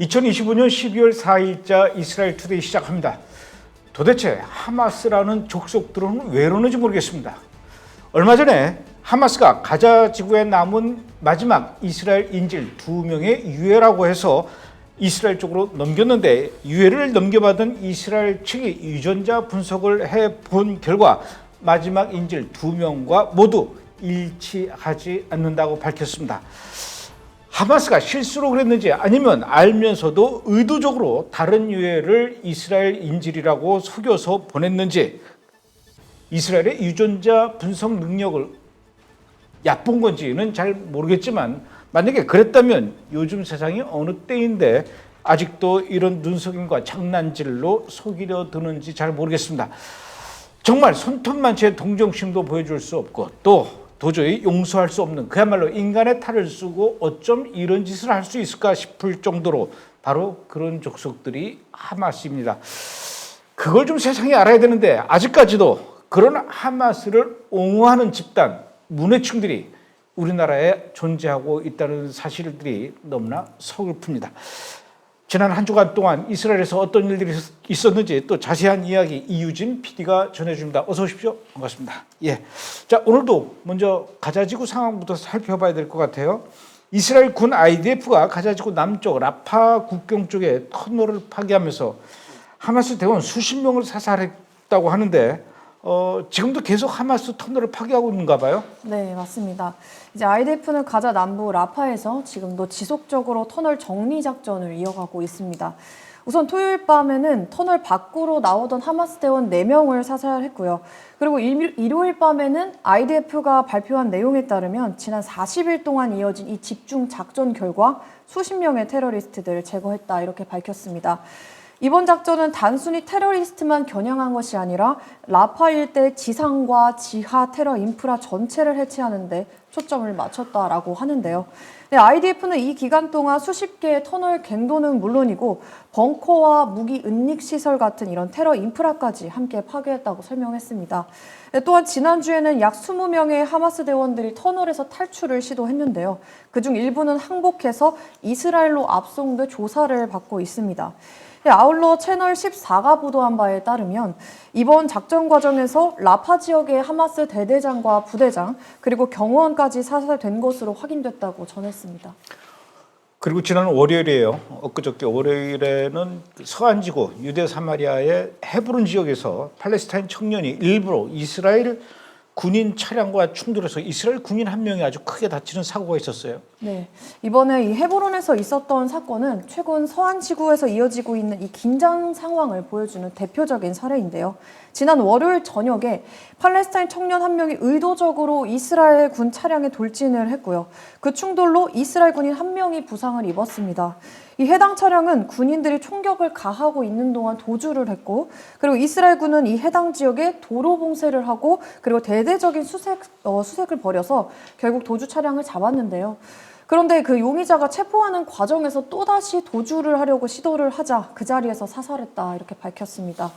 2025년 12월 4일자 이스라엘 투데이 시작합니다. 도대체 하마스라는 족속들은 왜 이러는지 모르겠습니다. 얼마 전에 하마스가 가자 지구에 남은 마지막 이스라엘 인질 2명의 유해라고 해서 이스라엘 쪽으로 넘겼는데, 유해를 넘겨받은 이스라엘 측이 유전자 분석을 해본 결과 마지막 인질 2명과 모두 일치하지 않는다고 밝혔습니다. 하마스가 실수로 그랬는지 아니면 알면서도 의도적으로 다른 유해를 이스라엘 인질이라고 속여서 보냈는지, 이스라엘의 유전자 분석 능력을 얕본 건지는 잘 모르겠지만, 만약에 그랬다면 요즘 세상이 어느 때인데 아직도 이런 눈속임과 장난질로 속이려 드는지 잘 모르겠습니다. 정말 손톱만치의 동정심도 보여줄 수 없고 또 도저히 용서할 수 없는, 그야말로 인간의 탈을 쓰고 어쩜 이런 짓을 할 수 있을까 싶을 정도로 바로 그런 족속들이 하마스입니다. 그걸 좀 세상이 알아야 되는데 아직까지도 그런 하마스를 옹호하는 집단, 문해층들이 우리나라에 존재하고 있다는 사실들이 너무나 서글픕니다. 지난 한 주간 동안 이스라엘에서 어떤 일들이 있었는지 또 자세한 이야기 이유진 PD가 전해줍니다. 어서 오십시오. 반갑습니다. 예. 자, 오늘도 먼저 가자지구 상황부터 살펴봐야 될 것 같아요. 이스라엘 군 IDF가 가자지구 남쪽 라파 국경 쪽에 터널을 파괴하면서 하마스 대원 수십 명을 사살했다고 하는데, 지금도 계속 하마스 터널을 파괴하고 있는가 봐요? 네, 맞습니다. 이제 IDF는 가자 남부 라파에서 지금도 지속적으로 터널 정리 작전을 이어가고 있습니다. 우선 토요일 밤에는 터널 밖으로 나오던 하마스 대원 4명을 사살했고요. 그리고 일요일 밤에는 IDF가 발표한 내용에 따르면 지난 40일 동안 이어진 이 집중 작전 결과 수십 명의 테러리스트들을 제거했다, 이렇게 밝혔습니다. 이번 작전은 단순히 테러리스트만 겨냥한 것이 아니라 라파 일대 지상과 지하 테러 인프라 전체를 해체하는 데 초점을 맞췄다라고 하는데요. 네, IDF는 이 기간 동안 수십 개의 터널 갱도는 물론이고 벙커와 무기 은닉 시설 같은 이런 테러 인프라까지 함께 파괴했다고 설명했습니다. 네, 또한 지난주에는 약 20명의 하마스 대원들이 터널에서 탈출을 시도했는데요. 그중 일부는 항복해서 이스라엘로 압송돼 조사를 받고 있습니다. 아울러 채널 14가 보도한 바에 따르면 이번 작전 과정에서 라파 지역의 하마스 대대장과 부대장 그리고 경호원까지 사살된 것으로 확인됐다고 전했습니다. 그리고 지난 월요일이에요. 엊그저께 월요일에는 서안지구 유대 사마리아의 헤브론 지역에서 팔레스타인 청년이 일부러 이스라엘 군인 차량과 충돌해서 이스라엘 군인 한 명이 아주 크게 다치는 사고가 있었어요. 네, 이번에 이 헤브론에서 있었던 사건은 최근 서안 지구에서 이어지고 있는 이 긴장 상황을 보여주는 대표적인 사례인데요. 지난 월요일 저녁에 팔레스타인 청년 한 명이 의도적으로 이스라엘 군 차량에 돌진을 했고요. 그 충돌로 이스라엘 군인 한 명이 부상을 입었습니다. 이 해당 차량은 군인들이 총격을 가하고 있는 동안 도주를 했고, 그리고 이스라엘 군은 이 해당 지역에 도로 봉쇄를 하고 그리고 대대적인 수색을 벌여서 결국 도주 차량을 잡았는데요. 그런데 그 용의자가 체포하는 과정에서 또다시 도주를 하려고 시도를 하자 그 자리에서 사살했다, 이렇게 밝혔습니다.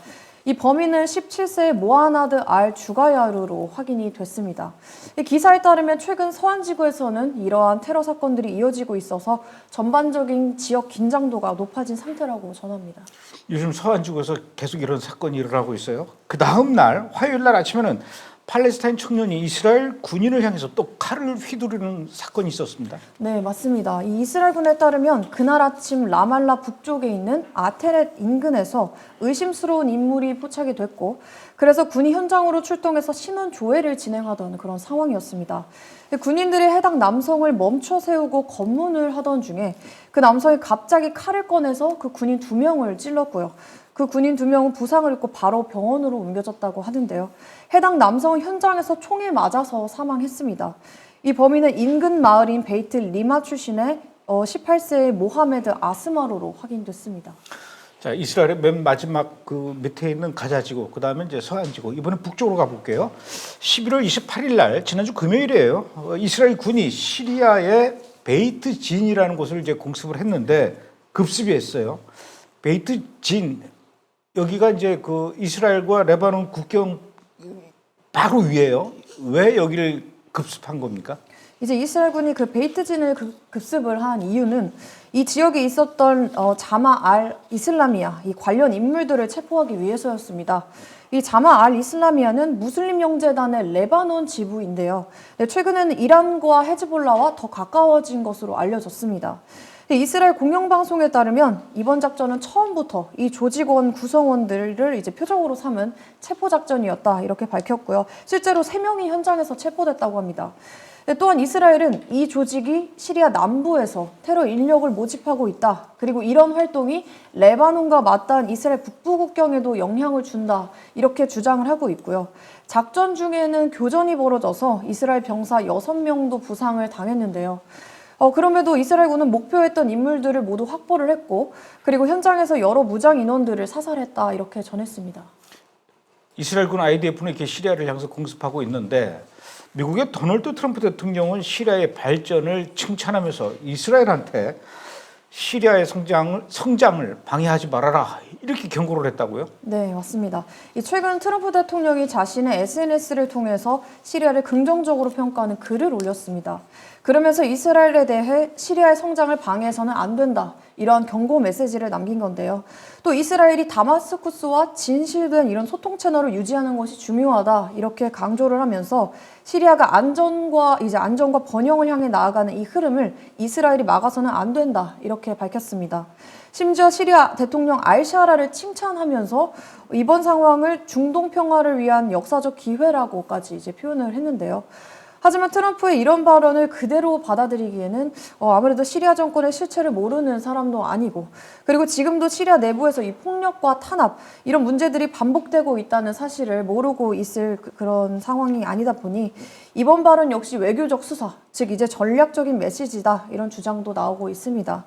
이 범인은 17세의 모하나드 알 주가야르로 확인이 됐습니다. 이 기사에 따르면 최근 서안지구에서는 이러한 테러 사건들이 이어지고 있어서 전반적인 지역 긴장도가 높아진 상태라고 전합니다. 요즘 서안지구에서 계속 이런 사건이 일어나고 있어요. 그 다음 날 화요일 날 아침에는 팔레스타인 청년이 이스라엘 군인을 향해서 또 칼을 휘두르는 사건이 있었습니다. 네, 맞습니다. 이 이스라엘 군에 따르면 그날 아침 라말라 북쪽에 있는 아테렛 인근에서 의심스러운 인물이 포착이 됐고, 그래서 군이 현장으로 출동해서 신원 조회를 진행하던 그런 상황이었습니다. 군인들이 해당 남성을 멈춰 세우고 검문을 하던 중에 그 남성이 갑자기 칼을 꺼내서 그 군인 2명을 찔렀고요. 그 군인 2명은 부상을 입고 바로 병원으로 옮겨졌다고 하는데요. 해당 남성은 현장에서 총에 맞아서 사망했습니다. 이 범인은 인근 마을인 베이트 리마 출신의 18세의 모하메드 아스마로로 확인됐습니다. 자, 이스라엘의 맨 마지막 그 밑에 있는 가자지구, 그 다음에 이제 서안지구, 이번엔 북쪽으로 가볼게요. 11월 28일 날, 지난주 금요일이에요. 이스라엘 군이 시리아의 베이트 진이라는 곳을 이제 공습을 했는데 급습이 했어요. 베이트 진, 여기가 이제 그 이스라엘과 레바논 국경 바로 위에요. 왜 여기를 급습한 겁니까? 이제 이스라엘군이 그 베이트진을 급습을 한 이유는 이 지역에 있었던 자마 알 이슬라미아 이 관련 인물들을 체포하기 위해서였습니다. 이 자마 알 이슬라미아는 무슬림 영재단의 레바논 지부인데요. 최근에는 이란과 헤즈볼라와 더 가까워진 것으로 알려졌습니다. 이스라엘 공영방송에 따르면 이번 작전은 처음부터 이 조직원 구성원들을 이제 표적으로 삼은 체포작전이었다 이렇게 밝혔고요. 실제로 3명이 현장에서 체포됐다고 합니다. 또한 이스라엘은 이 조직이 시리아 남부에서 테러 인력을 모집하고 있다. 그리고 이런 활동이 레바논과 맞닿은 이스라엘 북부 국경에도 영향을 준다. 이렇게 주장을 하고 있고요. 작전 중에는 교전이 벌어져서 이스라엘 병사 6명도 부상을 당했는데요. 그럼에도 이스라엘군은 목표했던 인물들을 모두 확보를 했고 그리고 현장에서 여러 무장 인원들을 사살했다. 이렇게 전했습니다. 이스라엘군 IDF는 이렇게 시리아를 향해서 공습하고 있는데 미국의 도널드 트럼프 대통령은 시리아의 발전을 칭찬하면서 이스라엘한테 시리아의 성장을 방해하지 말아라 이렇게 경고를 했다고요? 네, 맞습니다. 최근 트럼프 대통령이 자신의 SNS를 통해서 시리아를 긍정적으로 평가하는 글을 올렸습니다. 그러면서 이스라엘에 대해 시리아의 성장을 방해해서는 안 된다. 이러한 경고 메시지를 남긴 건데요. 또 이스라엘이 다마스쿠스와 진실된 이런 소통 채널을 유지하는 것이 중요하다. 이렇게 강조를 하면서 시리아가 안전과 번영을 향해 나아가는 이 흐름을 이스라엘이 막아서는 안 된다. 이렇게 밝혔습니다. 심지어 시리아 대통령 알샤라를 칭찬하면서 이번 상황을 중동 평화를 위한 역사적 기회라고까지 이제 표현을 했는데요. 하지만 트럼프의 이런 발언을 그대로 받아들이기에는 아무래도 시리아 정권의 실체를 모르는 사람도 아니고 그리고 지금도 시리아 내부에서 이 폭력과 탄압 이런 문제들이 반복되고 있다는 사실을 모르고 있을 그런 상황이 아니다 보니 이번 발언 역시 외교적 수사, 즉 이제 전략적인 메시지다 이런 주장도 나오고 있습니다.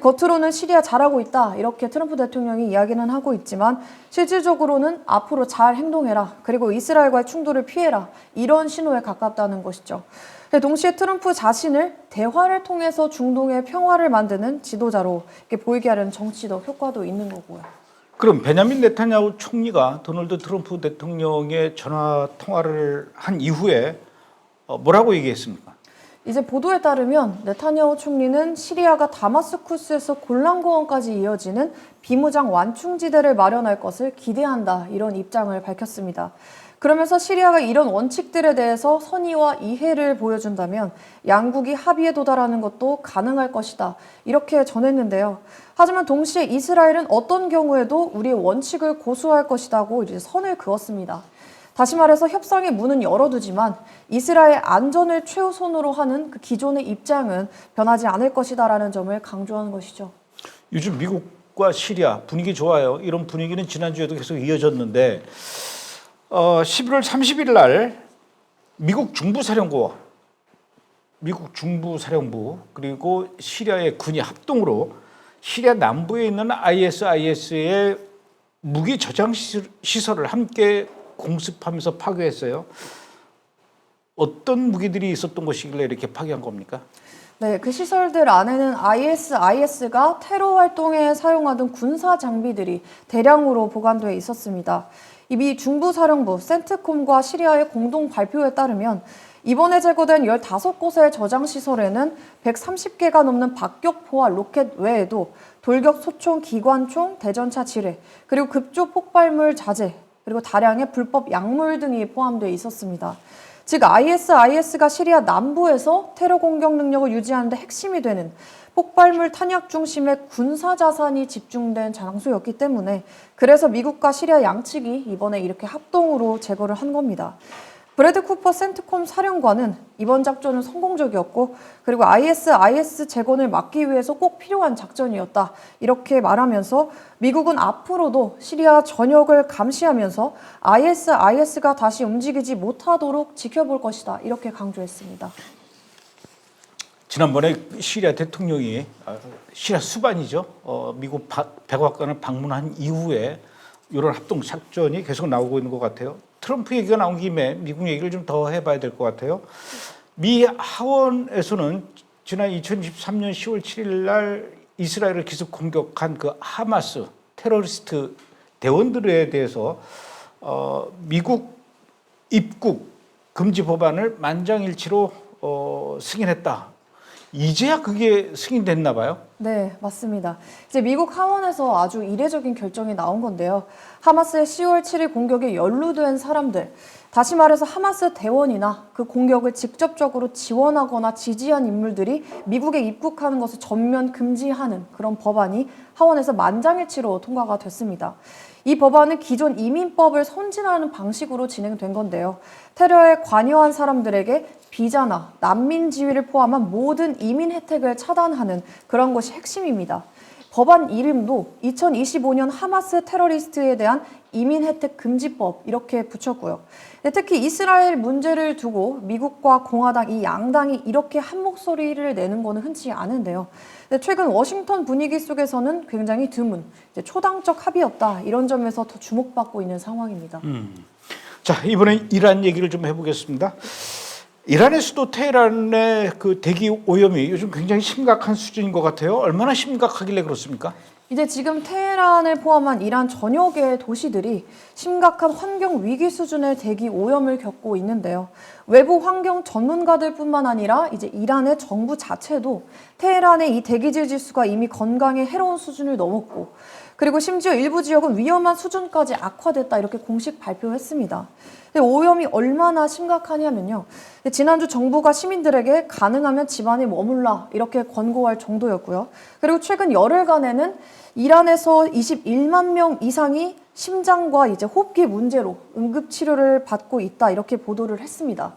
겉으로는 시리아 잘하고 있다 이렇게 트럼프 대통령이 이야기는 하고 있지만 실질적으로는 앞으로 잘 행동해라 그리고 이스라엘과의 충돌을 피해라 이런 신호에 가깝다는 것이죠. 동시에 트럼프 자신을 대화를 통해서 중동의 평화를 만드는 지도자로 이렇게 보이게 하려는 정치적 효과도 있는 거고요. 그럼 베냐민 네타냐후 총리가 도널드 트럼프 대통령의 전화 통화를 한 이후에 뭐라고 얘기했습니까? 이제 보도에 따르면 네타냐후 총리는 시리아가 다마스쿠스에서 골란고원까지 이어지는 비무장 완충지대를 마련할 것을 기대한다 이런 입장을 밝혔습니다. 그러면서 시리아가 이런 원칙들에 대해서 선의와 이해를 보여준다면 양국이 합의에 도달하는 것도 가능할 것이다 이렇게 전했는데요. 하지만 동시에 이스라엘은 어떤 경우에도 우리의 원칙을 고수할 것이라고 이제 선을 그었습니다. 다시 말해서 협상의 문은 열어두지만 이스라엘 안전을 최우선으로 하는 그 기존의 입장은 변하지 않을 것이다라는 점을 강조하는 것이죠. 요즘 미국과 시리아 분위기 좋아요. 이런 분위기는 지난주에도 계속 이어졌는데 11월 30일 날 미국 중부사령부 그리고 시리아의 군이 합동으로 시리아 남부에 있는 ISIS의 무기 저장 시설을 함께 공습하면서 파괴했어요. 어떤 무기들이 있었던 것이길래 이렇게 파괴한 겁니까? 네, 그 시설들 안에는 ISIS가 테러 활동에 사용하던 군사 장비들이 대량으로 보관돼 있었습니다. 이 중부사령부 센트콤과 시리아의 공동 발표에 따르면 이번에 제거된 15곳의 저장시설에는 130개가 넘는 박격포와 로켓 외에도 돌격 소총, 기관총, 대전차 지뢰, 그리고 급조 폭발물 자재, 그리고 다량의 불법 약물 등이 포함되어 있었습니다. 즉 ISIS가 시리아 남부에서 테러 공격 능력을 유지하는 데 핵심이 되는 폭발물 탄약 중심의 군사 자산이 집중된 장소였기 때문에 그래서 미국과 시리아 양측이 이번에 이렇게 합동으로 제거를 한 겁니다. 브래드 쿠퍼 센트콤 사령관은 이번 작전은 성공적이었고 그리고 ISIS 재건을 막기 위해서 꼭 필요한 작전이었다 이렇게 말하면서 미국은 앞으로도 시리아 전역을 감시하면서 ISIS가 다시 움직이지 못하도록 지켜볼 것이다 이렇게 강조했습니다. 지난번에 시리아 대통령이 시리아 수반이죠. 미국 백악관을 방문한 이후에 이런 합동 작전이 계속 나오고 있는 것 같아요. 트럼프 얘기가 나온 김에 미국 얘기를 좀 더 해봐야 될 것 같아요. 미 하원에서는 지난 2023년 10월 7일 날 이스라엘을 기습 공격한 그 하마스 테러리스트 대원들에 대해서 미국 입국 금지 법안을 만장일치로 승인했다. 이제야 그게 승인됐나 봐요. 네, 맞습니다. 이제 미국 하원에서 아주 이례적인 결정이 나온 건데요. 하마스의 10월 7일 공격에 연루된 사람들, 다시 말해서 하마스 대원이나 그 공격을 직접적으로 지원하거나 지지한 인물들이 미국에 입국하는 것을 전면 금지하는 그런 법안이 하원에서 만장일치로 통과가 됐습니다. 이 법안은 기존 이민법을 선진화하는 방식으로 진행된 건데요. 테러에 관여한 사람들에게 비자나 난민 지위를 포함한 모든 이민 혜택을 차단하는 그런 것이 핵심입니다. 법안 이름도 2025년 하마스 테러리스트에 대한 이민 혜택 금지법 이렇게 붙였고요. 특히 이스라엘 문제를 두고 미국과 공화당 이 양당이 이렇게 한 목소리를 내는 것은 흔치 않은데요. 최근 워싱턴 분위기 속에서는 굉장히 드문 초당적 합의였다 이런 점에서 더 주목받고 있는 상황입니다. 자, 이번엔 이란 얘기를 좀 해보겠습니다. 이란의 수도 테헤란의 그 대기 오염이 요즘 굉장히 심각한 수준인 것 같아요. 얼마나 심각하길래 그렇습니까? 이제 지금 테헤란을 포함한 이란 전역의 도시들이 심각한 환경 위기 수준의 대기 오염을 겪고 있는데요. 외부 환경 전문가들뿐만 아니라 이제 이란의 정부 자체도 테헤란의 이 대기질 지수가 이미 건강에 해로운 수준을 넘었고, 그리고 심지어 일부 지역은 위험한 수준까지 악화됐다 이렇게 공식 발표했습니다. 오염이 얼마나 심각하냐면요. 지난주 정부가 시민들에게 가능하면 집안에 머물라 이렇게 권고할 정도였고요. 그리고 최근 열흘간에는 이란에서 21만 명 이상이 심장과 이제 호흡기 문제로 응급 치료를 받고 있다 이렇게 보도를 했습니다.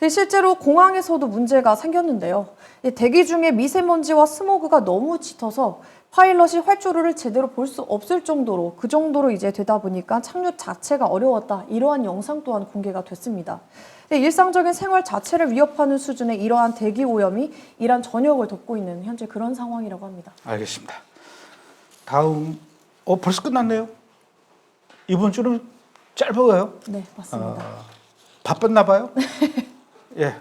실제로 공항에서도 문제가 생겼는데요. 대기 중에 미세먼지와 스모그가 너무 짙어서 파일럿이 활주로를 제대로 볼 수 없을 정도로 그 정도로 이제 되다 보니까 착륙 자체가 어려웠다. 이러한 영상 또한 공개가 됐습니다. 일상적인 생활 자체를 위협하는 수준의 이러한 대기 오염이 이란 전역을 덮고 있는 현재 그런 상황이라고 합니다. 알겠습니다. 다음, 벌써 끝났네요. 이번 주는 짧아요. 네, 맞습니다. 바빴나 봐요. 예,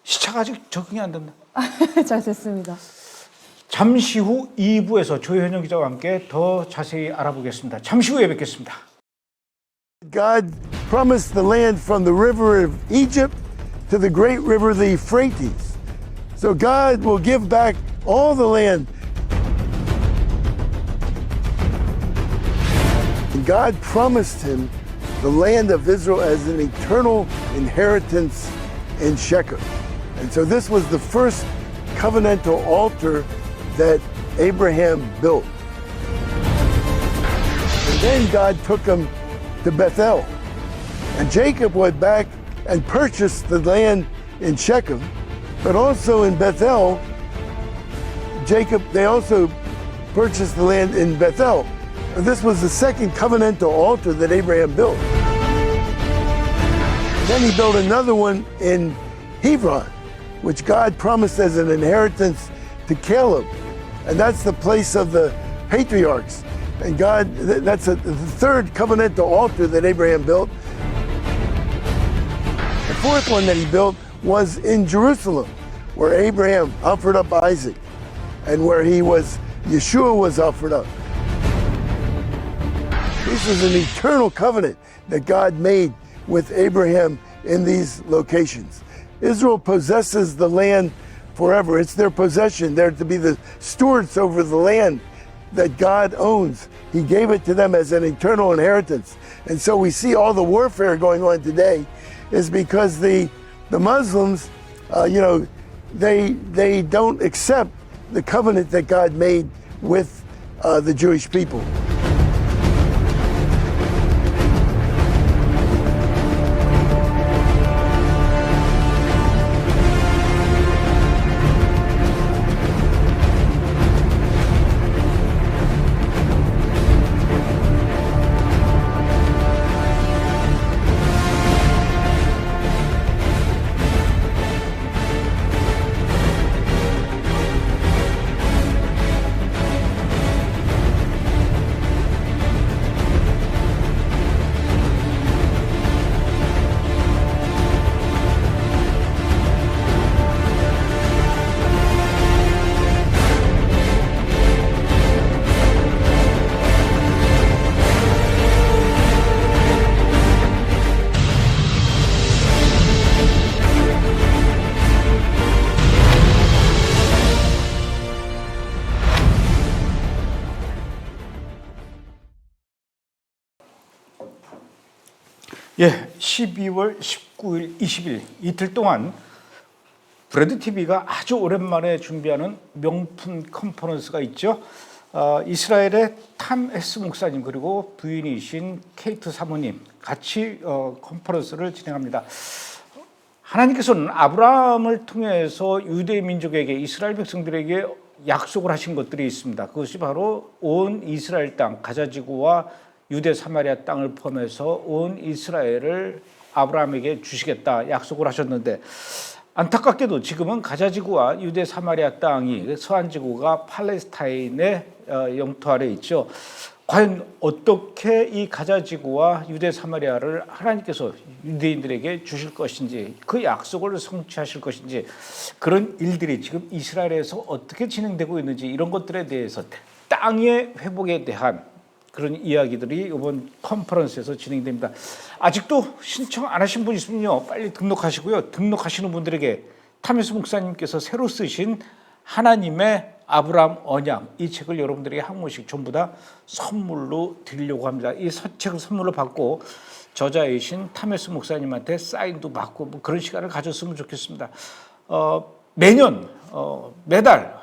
시차가 아직 적응이 안 됐나. 잘 됐습니다. 잠시 후 2부에서 조현영 기자와 함께 더 자세히 알아보겠습니다. 잠시 후에 뵙겠습니다. God promised the land from the river of Egypt to the great river, the Euphrates. So God will give back all the land. And God promised him the land of Israel as an eternal inheritance in Shechem. And so this was the first covenantal altar that Abraham built. And then God took him to Bethel. And Jacob went back and purchased the land in Shechem, but also in Bethel, they also purchased the land in Bethel. And this was the second covenantal altar that Abraham built. Then he built another one in Hebron, which God promised as an inheritance to Caleb. And that's the place of the patriarchs. And that's the third covenantal altar that Abraham built. The fourth one that he built was in Jerusalem, where Abraham offered up Isaac, and where Yeshua was offered up. This is an eternal covenant that God made with Abraham in these locations. Israel possesses the land forever. It's their possession. They're to be the stewards over the land that God owns. He gave it to them as an eternal inheritance. And so we see all the warfare going on today is because the Muslims, they don't accept the covenant that God made with the Jewish people. 예, 12월 19일, 20일 이틀 동안 브래드 TV가 아주 오랜만에 준비하는 명품 컨퍼런스가 있죠. 이스라엘의 탐 헤스 목사님 그리고 부인이신 케이트 사모님 같이 컨퍼런스를 진행합니다. 하나님께서는 아브라함을 통해서 유대 민족에게 이스라엘 백성들에게 약속을 하신 것들이 있습니다. 그것이 바로 온 이스라엘 땅 가자지구와 유대 사마리아 땅을 포함해서 온 이스라엘을 아브라함에게 주시겠다 약속을 하셨는데 안타깝게도 지금은 가자지구와 유대 사마리아 땅이 서한지구가 팔레스타인의 영토 아래 있죠. 과연 어떻게 이 가자지구와 유대 사마리아를 하나님께서 유대인들에게 주실 것인지 그 약속을 성취하실 것인지 그런 일들이 지금 이스라엘에서 어떻게 진행되고 있는지 이런 것들에 대해서 땅의 회복에 대한 그런 이야기들이 이번 컨퍼런스에서 진행됩니다. 아직도 신청 안 하신 분 있으면요 빨리 등록하시고요. 등록하시는 분들에게 탐헤스 목사님께서 새로 쓰신 하나님의 아브라함 언약 이 책을 여러분들에게 한 권씩 전부 다 선물로 드리려고 합니다. 이 책을 선물로 받고 저자이신 탐헤스 목사님한테 사인도 받고 뭐 그런 시간을 가졌으면 좋겠습니다. 매년 매달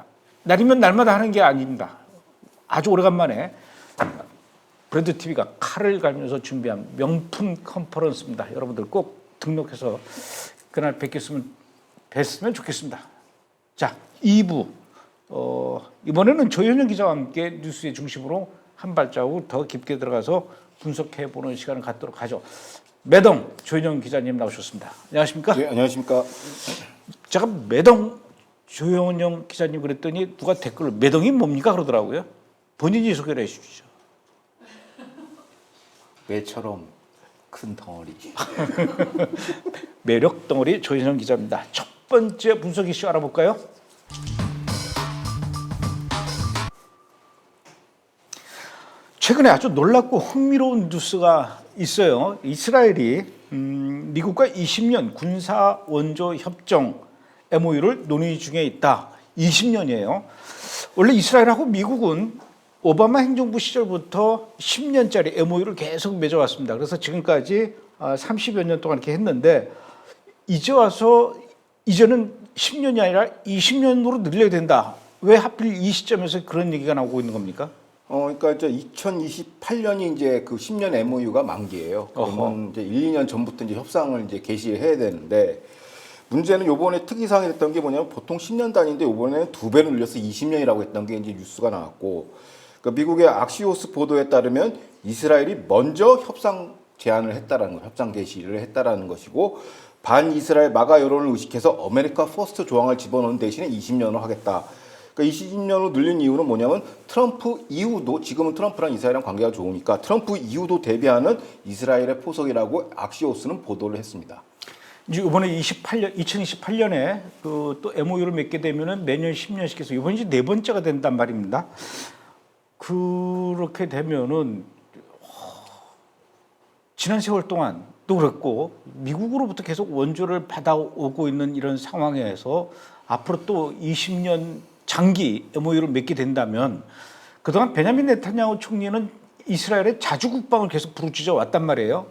날이면 날마다 하는 게 아닙니다. 아주 오래간만에 브래드 TV가 칼을 갈면서 준비한 명품 컨퍼런스입니다. 여러분들 꼭 등록해서 그날 뵀으면 좋겠습니다. 자, 2부 이번에는 조현영 기자와 함께 뉴스의 중심으로 한 발자국 더 깊게 들어가서 분석해보는 시간을 갖도록 하죠. 매덩 조현영 기자님 나오셨습니다. 안녕하십니까? 네, 안녕하십니까? 제가 매덩 조현영 기자님 그랬더니 누가 댓글로 매덩이 뭡니까 그러더라고요. 본인이 소개를 해 주시죠. 매처럼 큰 덩어리. 매력 덩어리 조현영 기자입니다. 첫 번째 분석 이슈 알아볼까요? 최근에 아주 놀랍고 흥미로운 뉴스가 있어요. 이스라엘이 미국과 20년 군사 원조 협정 MOU를 논의 중에 있다. 20년이에요. 원래 이스라엘하고 미국은 오바마 행정부 시절부터 10년짜리 MOU를 계속 맺어왔습니다. 그래서 지금까지 30여 년 동안 이렇게 했는데 이제 와서 이제는 10년이 아니라 20년으로 늘려야 된다. 왜 하필 이 시점에서 그런 얘기가 나오고 있는 겁니까? 그러니까 이제 2028년이 이제 그 10년 MOU가 만기예요. 그러면 이제 1, 2년 전부터 이제 협상을 이제 개시해야 되는데 문제는 요번에 특이사항이 됐던 게 뭐냐면 보통 10년 단위인데 요번에는 2배로 늘려서 20년이라고 했던 게 이제 뉴스가 나왔고 그러니까 미국의 악시오스 보도에 따르면 이스라엘이 먼저 협상 제안을 했다라는 거, 협상 개시를 했다라는 것이고 반 이스라엘 마가 여론을 의식해서 아메리카 퍼스트 조항을 집어넣은 대신에 20년을 하겠다. 그러니까 20년으로 늘린 이유는 뭐냐면 트럼프 이후도 지금은 트럼프랑 이스라엘이랑 관계가 좋으니까 트럼프 이후도 대비하는 이스라엘의 포석이라고 악시오스는 보도를 했습니다. 이제 이번에 2028년에 그 또 MOU를 맺게 되면은 매년 10년씩 해서 이번이 이제 네 번째가 된단 말입니다. 그렇게 되면은 지난 세월 동안 또 그랬고 미국으로부터 계속 원조를 받아오고 있는 이런 상황에서 앞으로 또 20년 장기 MOU를 맺게 된다면 그동안 베냐민 네타냐후 총리는 이스라엘의 자주 국방을 계속 부르짖어 왔단 말이에요.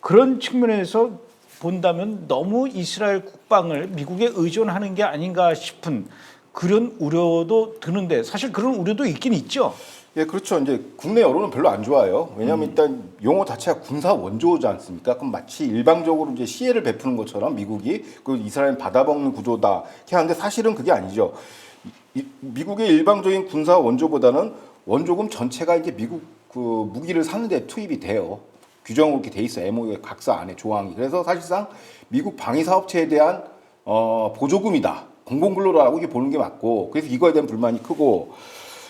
그런 측면에서 본다면 너무 이스라엘 국방을 미국에 의존하는 게 아닌가 싶은 그런 우려도 드는데 사실 그런 우려도 있긴 있죠. 예, 그렇죠. 이제 국내 여론은 별로 안 좋아요. 왜냐하면 일단 용어 자체가 군사 원조지 않습니까? 그럼 마치 일방적으로 이제 시혜를 베푸는 것처럼 미국이 그 이스라엘 받아먹는 구조다. 이렇게 하는데 사실은 그게 아니죠. 미국의 일방적인 군사 원조보다는 원조금 전체가 이제 미국 그 무기를 사는데 투입이 돼요. 규정으로 이렇게 돼 있어요. MOU의 각사 안에 조항이. 그래서 사실상 미국 방위 사업체에 대한 보조금이다. 공공근로라고 이게 보는 게 맞고. 그래서 이거에 대한 불만이 크고.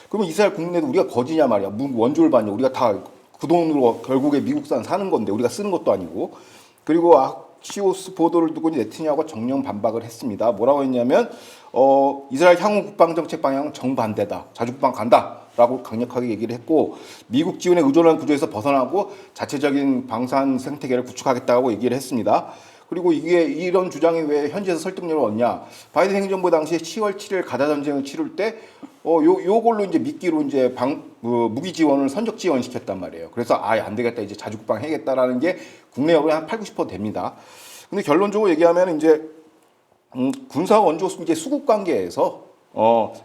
그러면 이스라엘 국내도 우리가 거지냐 말이야. 원조를 받냐. 우리가 다 그 돈으로 결국에 미국산 사는 건데 우리가 쓰는 것도 아니고. 그리고 악시오스 보도를 두고 네타냐후가 정령 반박을 했습니다. 뭐라고 했냐면 이스라엘 향후 국방 정책 방향은 정반대다. 자주국방 간다라고 강력하게 얘기를 했고 미국 지원에 의존하는 구조에서 벗어나고 자체적인 방산 생태계를 구축하겠다고 얘기를 했습니다. 그리고 이게 이런 주장이 왜 현지에서 설득력을 얻냐? 바이든 행정부 당시에 10월 7일 가자 전쟁을 치를 때 요걸로 이제 미끼로 이제 무기 지원을 선적 지원시켰단 말이에요. 그래서 안 되겠다, 이제 자주국방 해야겠다라는 게 국내 여론이 한 80-90% 됩니다. 근데 결론적으로 얘기하면 이제 군사 원조 이제 수국 관계에서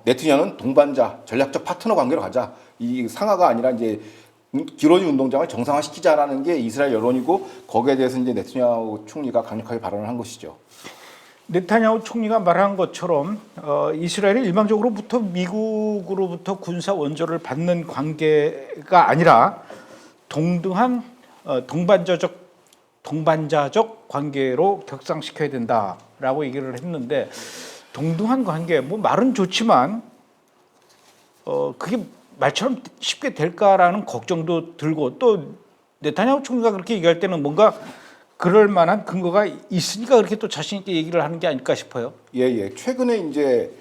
네트냐는 동반자, 전략적 파트너 관계로 가자. 이 상하가 아니라 이제 기로진 운동장을 정상화시키자라는 게 이스라엘 여론이고, 거기에 대해서 이제 네트냐후 총리가 강력하게 발언을 한 것이죠. 네타냐후 총리가 말한 것처럼 이스라엘이 일방적으로부터 미국으로부터 군사 원조를 받는 관계가 아니라 동등한 동반자적 관계로 격상시켜야 된다라고 얘기를 했는데, 동등한 관계, 뭐 말은 좋지만 그게 말처럼 쉽게 될까라는 걱정도 들고, 또 네타냐후 총리가 그렇게 얘기할 때는 뭔가 그럴 만한 근거가 있으니까 그렇게 또 자신 있게 얘기를 하는 게 아닐까 싶어요. 예. 최근에 이제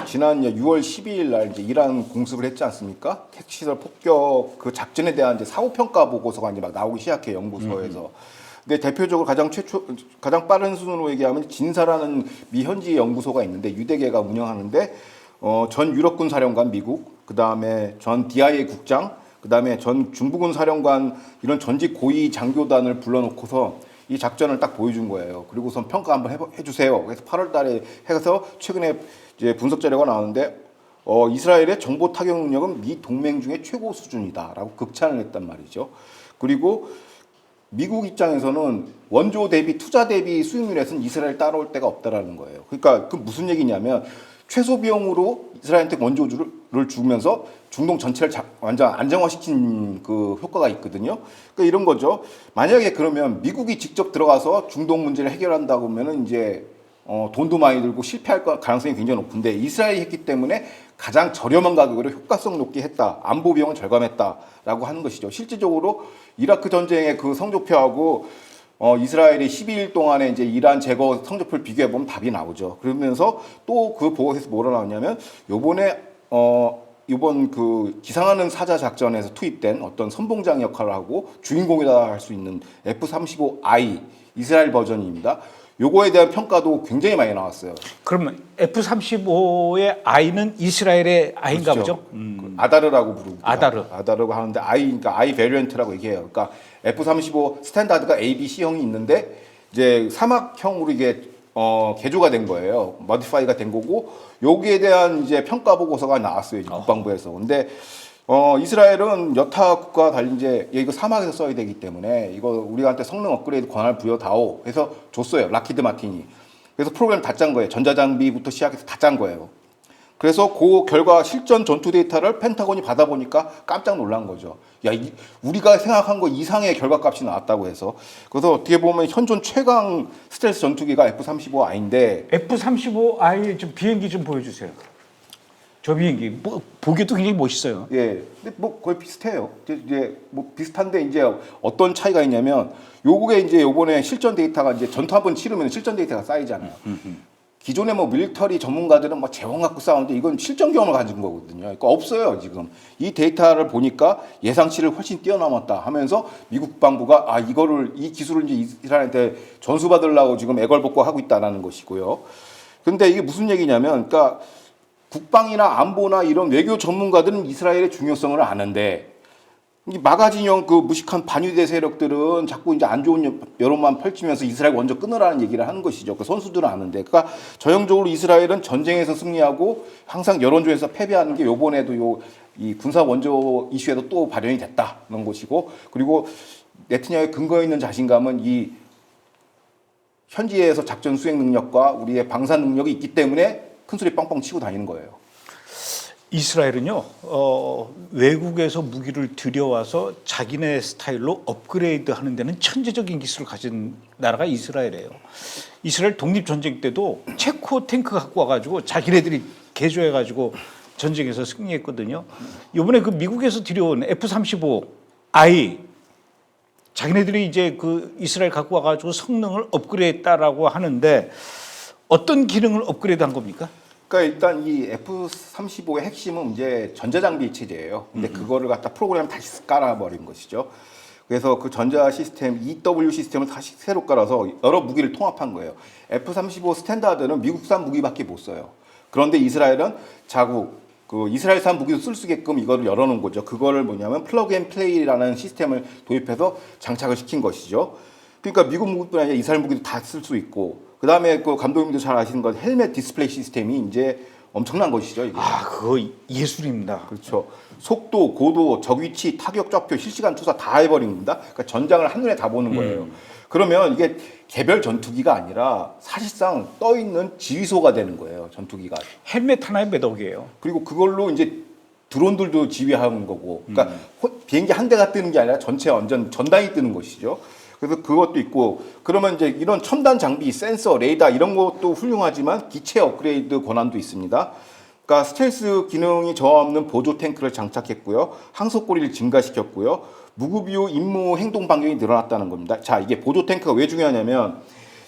지난 6월 12일 날 이제 이란 공습을 했지 않습니까? 핵시설 폭격 그 작전에 대한 이제 사후 평가 보고서가 이제 막 나오기 시작해, 연구소에서. 근데 대표적으로 가장 빠른 순으로 얘기하면 진사라는 미 현지 연구소가 있는데, 유대계가 운영하는데 전 유럽군 사령관 미국, 그 다음에 전 DIA 국장, 그 다음에 전 중부군 사령관, 이런 전직 고위 장교단을 불러놓고서 이 작전을 딱 보여준 거예요. 그리고선 평가 한번 해주세요. 그래서 8월 달에 해서 최근에 이제 분석 자료가 나오는데 이스라엘의 정보 타격 능력은 미 동맹 중에 최고 수준이다라고 극찬을 했단 말이죠. 그리고 미국 입장에서는 원조 대비 투자 대비 수익률에서는 이스라엘 따라올 데가 없다라는 거예요. 그러니까 그 무슨 얘기냐면, 최소 비용으로 이스라엘한테 원조를 주면서 중동 전체를 완전 안정화시킨 그 효과가 있거든요. 그러니까 이런 거죠. 만약에 그러면 미국이 직접 들어가서 중동 문제를 해결한다고 하면은 이제 돈도 많이 들고 실패할 가능성이 굉장히 높은데, 이스라엘이 했기 때문에 가장 저렴한 가격으로 효과성 높게 했다, 안보 비용을 절감했다라고 하는 것이죠. 실질적으로 이라크 전쟁의 그 성적표하고 이스라엘이 12일 동안에 이제 이란 제거 성적표를 비교해 보면 답이 나오죠. 그러면서 또 그 보고서에서 뭐라 나오냐면, 이번 그 기상하는 사자 작전에서 투입된 어떤 선봉장 역할을 하고 주인공이다 할 수 있는 F-35I 이스라엘 버전입니다. 요거에 대한 평가도 굉장히 많이 나왔어요. 그러면 F-35의 I는 이스라엘의 I인가 그렇죠. 보죠? 그 아다르라고 부르고 아다르 하는데 그러니까 I 베리언트라고 얘기해요. 그러니까 F-35 스탠다드가 A, B, C형이 있는데 이제 사막형으로 이게 개조가 된 거예요. 머디파이가 된 거고, 여기에 대한 이제 평가 보고서가 나왔어요, 이제 국방부에서. 근데 이스라엘은 여타 국가와 달리 이제 이거 사막에서 써야 되기 때문에 이거 우리한테 성능 업그레이드 권한을 부여다오 해서 줬어요, 락히드 마틴이. 그래서 프로그램 다 짠 거예요. 전자장비부터 시작해서 다 짠 거예요. 그래서 그 결과 실전 전투 데이터를 펜타곤이 받아보니까 깜짝 놀란 거죠. 우리가 생각한 거 이상의 결과값이 나왔다고 해서. 그래서 어떻게 보면 현존 최강 스텔스 전투기가 F-35I인데, F-35I 좀 비행기 좀 보여주세요. 저 비행기 보기도 굉장히 멋있어요. 예, 근데 뭐 거의 비슷해요. 이제 뭐 비슷한데 이제 어떤 차이가 있냐면, 요게 이제 요번에 실전 데이터가 이제 전투 한번 치르면 실전 데이터가 쌓이잖아요. 기존의 뭐 밀리터리 전문가들은 뭐 재원 갖고 싸우는데, 이건 실전 경험을 가진 거거든요. 그러니까 없어요, 지금. 이 데이터를 보니까 예상치를 훨씬 뛰어넘었다 하면서 미국 국방부가 이 기술을 이제 이스라엘한테 전수받으려고 지금 애걸복걸하고 있다라는 것이고요. 근데 이게 무슨 얘기냐면, 그러니까 국방이나 안보나 이런 외교 전문가들은 이스라엘의 중요성을 아는데, 이 마가진형 그 무식한 반유대 세력들은 자꾸 이제 안 좋은 여론만 펼치면서 이스라엘 먼저 끊으라는 얘기를 하는 것이죠. 그 선수들은 아는데, 그러니까 전형적으로 이스라엘은 전쟁에서 승리하고 항상 여론조에서 패배하는 게 요번에도 이 군사 원조 이슈에도 또 발현이 됐다는 것이고, 그리고 네트냐후의 근거 있는 자신감은 이 현지에서 작전 수행 능력과 우리의 방산 능력이 있기 때문에 큰 소리 뻥뻥 치고 다니는 거예요. 이스라엘은요, 외국에서 무기를 들여와서 자기네 스타일로 업그레이드 하는 데는 천재적인 기술을 가진 나라가 이스라엘이에요. 이스라엘 독립전쟁 때도 체코 탱크 갖고 와가지고 자기네들이 개조해가지고 전쟁에서 승리했거든요. 이번에 그 미국에서 들여온 F-35I, 자기네들이 이제 그 이스라엘 갖고 와가지고 성능을 업그레이드했다라고 하는데, 어떤 기능을 업그레이드한 겁니까? 그러니까 일단 이 F-35의 핵심은 이제 전자장비 체제예요. 근데 그거를 갖다 프로그램 다시 깔아버린 것이죠. 그래서 그 전자 시스템 EW 시스템을 다시 새로 깔아서 여러 무기를 통합한 거예요. F-35 스탠다드는 미국산 무기밖에 못 써요. 그런데 이스라엘은 자국 그 이스라엘산 무기도 쓸 수 있게끔 이거를 열어놓은 거죠. 그거를 뭐냐면 플러그 앤 플레이라는 시스템을 도입해서 장착을 시킨 것이죠. 그러니까 미국 무기뿐 아니라 이스라엘 무기도 다 쓸 수 있고, 그 다음에 그 감독님도 잘 아시는 건 헬멧 디스플레이 시스템이 이제 엄청난 것이죠. 이게. 아, 그거 예술입니다. 그렇죠. 속도, 고도, 적위치, 타격 좌표, 실시간 투사 다 해버립니다. 그러니까 전장을 한눈에 다 보는 거예요. 그러면 이게 개별 전투기가 아니라 사실상 떠 있는 지휘소가 되는 거예요. 전투기가. 헬멧 하나에 몇 억이에요. 그리고 그걸로 이제 드론들도 지휘하는 거고, 그러니까 비행기 한 대가 뜨는 게 아니라 전체 완전 전단이 뜨는 것이죠. 그래서 그것도 있고, 그러면 이제 이런 첨단 장비, 센서, 레이더 이런 것도 훌륭하지만 기체 업그레이드 권한도 있습니다. 그러니까 스텔스 기능이 저하 없는 보조 탱크를 장착했고요, 항속거리를 증가시켰고요, 무급 이후 임무 행동 반경이 늘어났다는 겁니다. 자, 이게 보조 탱크가 왜 중요하냐면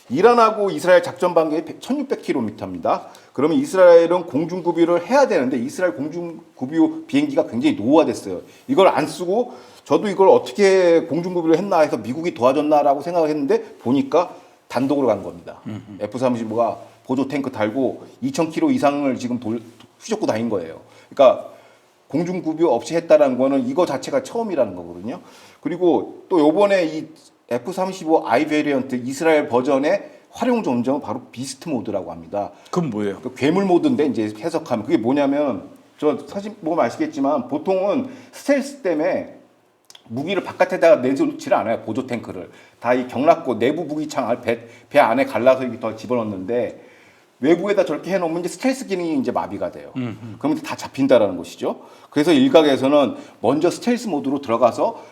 이란하고 이스라엘 작전 반경이 1,600km입니다. 그러면 이스라엘은 공중구비를 해야 되는데 이스라엘 공중구비 비행기가 굉장히 노후화됐어요. 이걸 안 쓰고 저도 이걸 어떻게 공중구비를 했나 해서 미국이 도와줬나라고 생각을 했는데 보니까 단독으로 간 겁니다. F-35가 보조 탱크 달고 2,000km 이상을 지금 휘젓고 다닌 거예요. 그러니까 공중구비 없이 했다는 거는 이거 자체가 처음이라는 거거든요. 그리고 또 요번에 이 F-35I 베리언트 이스라엘 버전의 활용 점정은 바로 비스트 모드라고 합니다. 그건 뭐예요? 그 괴물 모드인데 이제 해석하면 그게 뭐냐면 저 사진 보면 아시겠지만 보통은 스텔스 때문에 무기를 바깥에다가 내놓지를 않아요. 보조 탱크를 다 이 경락고 내부 무기창 배 안에 갈라서 이렇게 더 집어넣는데 외부에다 저렇게 해놓으면 이제 스텔스 기능이 이제 마비가 돼요. 그러면 다 잡힌다라는 것이죠. 그래서 일각에서는 먼저 스텔스 모드로 들어가서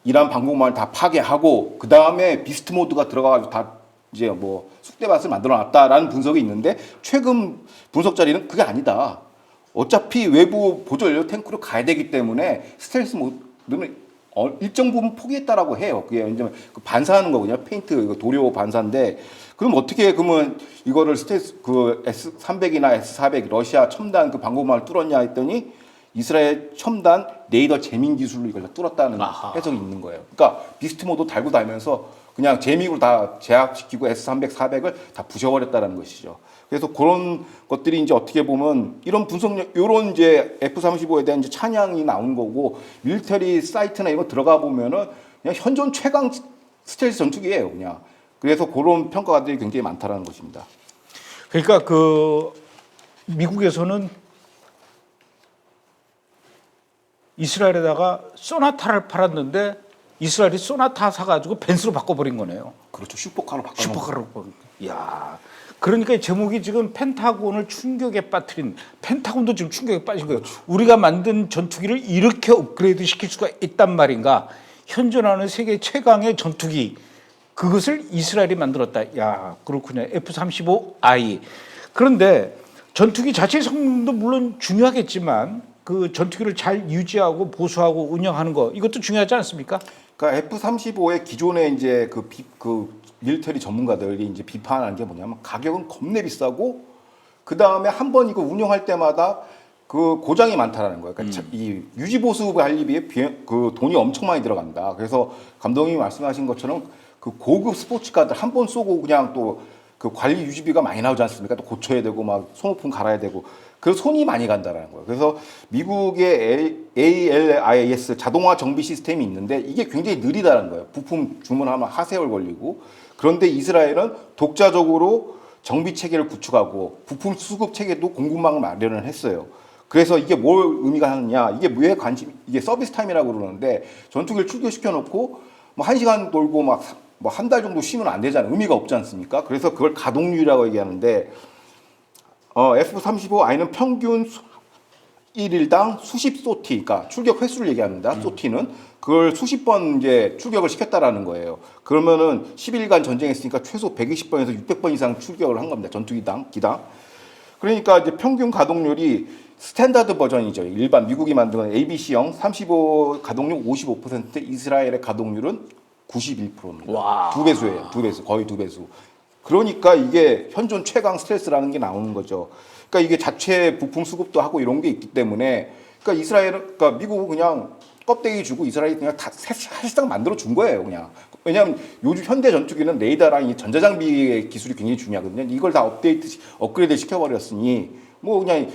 이란 방공망을 다 파괴하고 그 다음에 비스트 모드가 들어가가지고 다 이제 뭐 쑥대밭을 만들어놨다라는 분석이 있는데 최근 분석 자리는 그게 아니다. 어차피 외부 보조 연료 탱크로 가야 되기 때문에 스텔스 모드는 일정 부분 포기했다라고 해요. 그게 왜냐면 반사하는 거거든요. 페인트 이거 도료 반사인데 그럼 어떻게 그러면 이거를 스텔스 그 S300이나 S400 러시아 첨단 그 방공망을 뚫었냐 했더니 이스라엘 첨단 레이더 재민 기술로 이걸 다 뚫었다는 해석이 있는 거예요. 그러니까 비스트 모드 달고 다니면서 그냥 재미로 다 제압시키고 S300, 400을 다 부셔버렸다는 것이죠. 그래서 그런 것들이 이제 어떻게 보면 이런 분석력, 이런 이제 F-35에 대한 이제 찬양이 나온 거고, 밀리터리 사이트나 이거 들어가 보면은 그냥 현존 최강 스텔스 전투기예요, 그냥. 그래서 그런 평가가들이 굉장히 많다라는 것입니다. 그러니까 그 미국에서는 이스라엘에다가 소나타를 팔았는데 이스라엘이 소나타 사가지고 벤츠로 바꿔버린 거네요. 그렇죠. 슈퍼카로 바꿔. 슈퍼카로 바꿔. 야, 그러니까 이 제목이 지금 펜타곤을 충격에 빠뜨린, 펜타곤도 지금 충격에 빠진 거예요. 우리가 만든 전투기를 이렇게 업그레이드 시킬 수가 있단 말인가? 현존하는 세계 최강의 전투기, 그것을 이스라엘이 만들었다. 야, 그렇군요. F-35I. 그런데 전투기 자체 성능도 물론 중요하겠지만 그 전투기를 잘 유지하고 보수하고 운영하는 거, 이것도 중요하지 않습니까? 그러니까 F-35의 기존의 이제 그 밀리터리 전문가들이 이제 비판하는 게 뭐냐면 가격은 겁내 비싸고 그 다음에 한 번 이거 운영할 때마다 그 고장이 많다라는 거예요. 그러니까 이 유지 보수 관리비에 그 돈이 엄청 많이 들어간다. 그래서 감독님이 말씀하신 것처럼 그 고급 스포츠카들 한 번 쏘고 그냥 또 그 관리 유지비가 많이 나오지 않습니까? 또 고쳐야 되고 막 소모품 갈아야 되고. 그래서 손이 많이 간다라는 거예요. 그래서 미국의 ALIS 자동화 정비 시스템이 있는데 이게 굉장히 느리다는 거예요. 부품 주문하면 하세월 걸리고. 그런데 이스라엘은 독자적으로 정비 체계를 구축하고 부품 수급 체계도 공급망을 마련을 했어요. 그래서 이게 뭘 의미가 하느냐? 이게 왜 이게 서비스 타임이라고 그러는데 전투기를 출격시켜 놓고 뭐 1시간 돌고 막 뭐 한 달 정도 쉬면 안 되잖아요. 의미가 없지 않습니까? 그래서 그걸 가동률이라고 얘기하는데 F-35I는 평균 1일당 수십 소티, 그러니까 출격 횟수를 얘기합니다. 소티는 그걸 수십 번 이제 출격을 시켰다라는 거예요. 그러면은 10일간 전쟁했으니까 최소 120번에서 600번 이상 출격을 한 겁니다. 전투기당 기당. 그러니까 이제 평균 가동률이 스탠다드 버전이죠. 일반 미국이 만든 ABC형 35 가동률 55%, 이스라엘의 가동률은 91%입니다. 와. 두 배수예요. 두 배수, 거의 두 배수. 그러니까 이게 현존 최강 스텔스라는 게 나오는 거죠. 그러니까 이게 자체 부품 수급도 하고 이런 게 있기 때문에, 그러니까 이스라엘은, 그러니까 미국은 그냥 껍데기 주고 이스라엘이 그냥 다 사실상 만들어 준 거예요, 그냥. 왜냐하면 요즘 현대 전투기는 레이더랑 이 전자장비의 기술이 굉장히 중요하거든요. 이걸 다 업그레이드 시켜버렸으니 뭐 그냥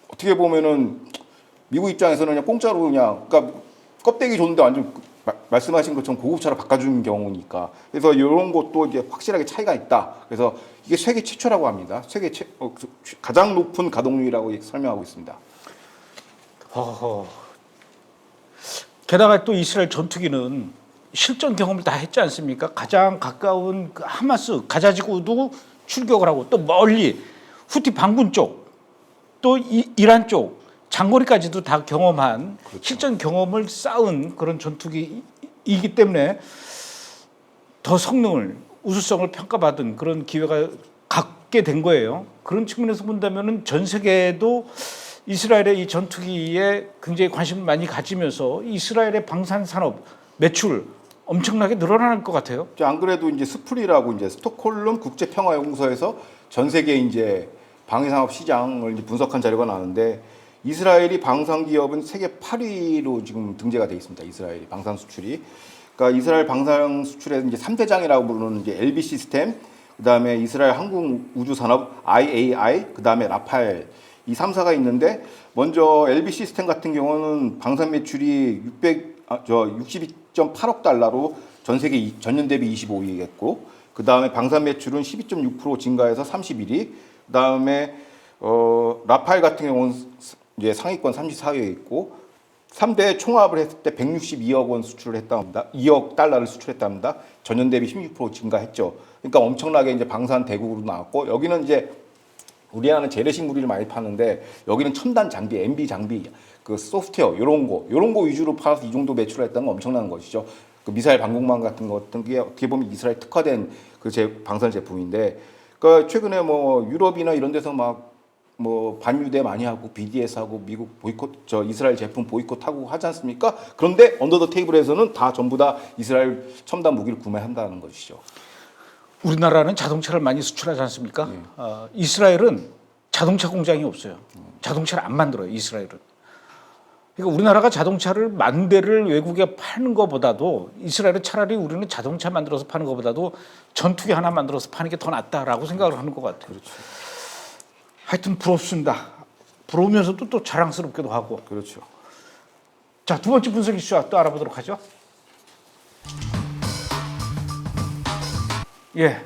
어떻게 보면은 미국 입장에서는 그냥 공짜로 그냥 그러니까 껍데기 줬는데 완전 말씀하신 것처럼 고급차로 바꿔주는 경우니까. 그래서 이런 것도 이제 확실하게 차이가 있다. 그래서 이게 세계 최초라고 합니다. 가장 높은 가동률이라고 설명하고 있습니다. 게다가 또 이스라엘 전투기는 실전 경험을 다 했지 않습니까? 가장 가까운 그 하마스 가자지구도 출격을 하고 또 멀리 후티 반군 쪽, 또 이란 쪽 장거리까지도 다 경험한 그렇죠. 실전 경험을 쌓은 그런 전투기이기 때문에 더 성능을 우수성을 평가받은 그런 기회가 갖게 된 거예요. 그런 측면에서 본다면은 전 세계도 이스라엘의 이 전투기에 굉장히 관심을 많이 가지면서 이스라엘의 방산 산업 매출 엄청나게 늘어날 것 같아요. 안 그래도 이제 스프리라고 이제 스톡홀름 국제평화연구소에서 전 세계 이제 방위산업 시장을 이제 분석한 자료가 나오는데 이스라엘이 방산 기업은 세계 8위로 지금 등재가 돼 있습니다. 이스라엘이 방산 수출이. 그러니까 이스라엘 방산 수출의 이제 3대장이라고 부르는 이제 LB 시스템, 그다음에 이스라엘 항공 우주 산업 IAI, 그다음에 라파엘 이 3사가 있는데 먼저 LB 시스템 같은 경우는 방산 매출이 62.8억 달러로 전 세계 전년 대비 25위겠고, 그 다음에 방산 매출은 12.6% 증가해서 31위. 그 다음에 라파엘 같은 경우는 이제 상위권 34위에 있고, 3대 총합을 했을 때 162억 원 수출을 했답니다. 2억 달러를 수출했답니다. 전년 대비 16% 증가했죠. 그러니까 엄청나게 이제 방산 대국으로 나왔고, 여기는 이제 우리나라는 재래식 무기를 많이 파는데 여기는 첨단 장비, MB 장비, 그 소프트웨어 이런 거 위주로 팔아서 이 정도 매출을 했다는 건 엄청난 것이죠. 그 미사일 방공망 같은 거 어떤 게 어떻게 보면 이스라엘 특화된 그 방산 제품인데, 그 최근에 뭐 유럽이나 이런 데서 막 뭐 반유대 많이 하고 BDS 하고 미국 보이콧 이스라엘 제품 보이콧하고 하지 않습니까? 그런데 언더 더 테이블에서는 다 전부 다 이스라엘 첨단 무기를 구매한다는 것이죠. 우리나라는 자동차를 많이 수출하지 않습니까? 이스라엘은 자동차 공장이 없어요. 자동차를 안 만들어요, 이스라엘은. 그러니까 우리나라가 자동차를 만 대를 외국에 파는 것보다도 이스라엘은 차라리 우리는 자동차 만들어서 파는 것보다도 전투기 하나 만들어서 파는 게 더 낫다라고 생각을 하는 것 같아요. 그렇죠. 하여튼 부럽습니다. 부러우면서도 또 자랑스럽기도 하고. 그렇죠. 자, 두 번째 분석 이슈 또 알아보도록 하죠. 예.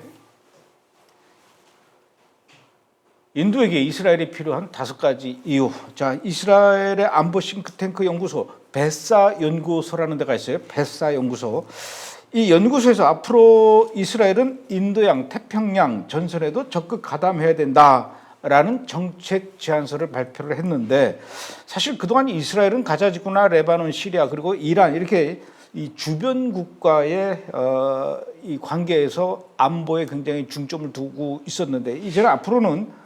인도에게 이스라엘이 필요한 5가지 이유. 자, 이스라엘의 안보 싱크탱크 연구소 베사 연구소라는 데가 있어요. 베사 연구소. 이 연구소에서 앞으로 이스라엘은 인도양 태평양 전선에도 적극 가담해야 된다라는 정책 제안서를 발표를 했는데, 사실 그동안 이스라엘은 가자지구나 레바논, 시리아 그리고 이란 이렇게 이 주변 국가의 이 관계에서 안보에 굉장히 중점을 두고 있었는데, 이제는 앞으로는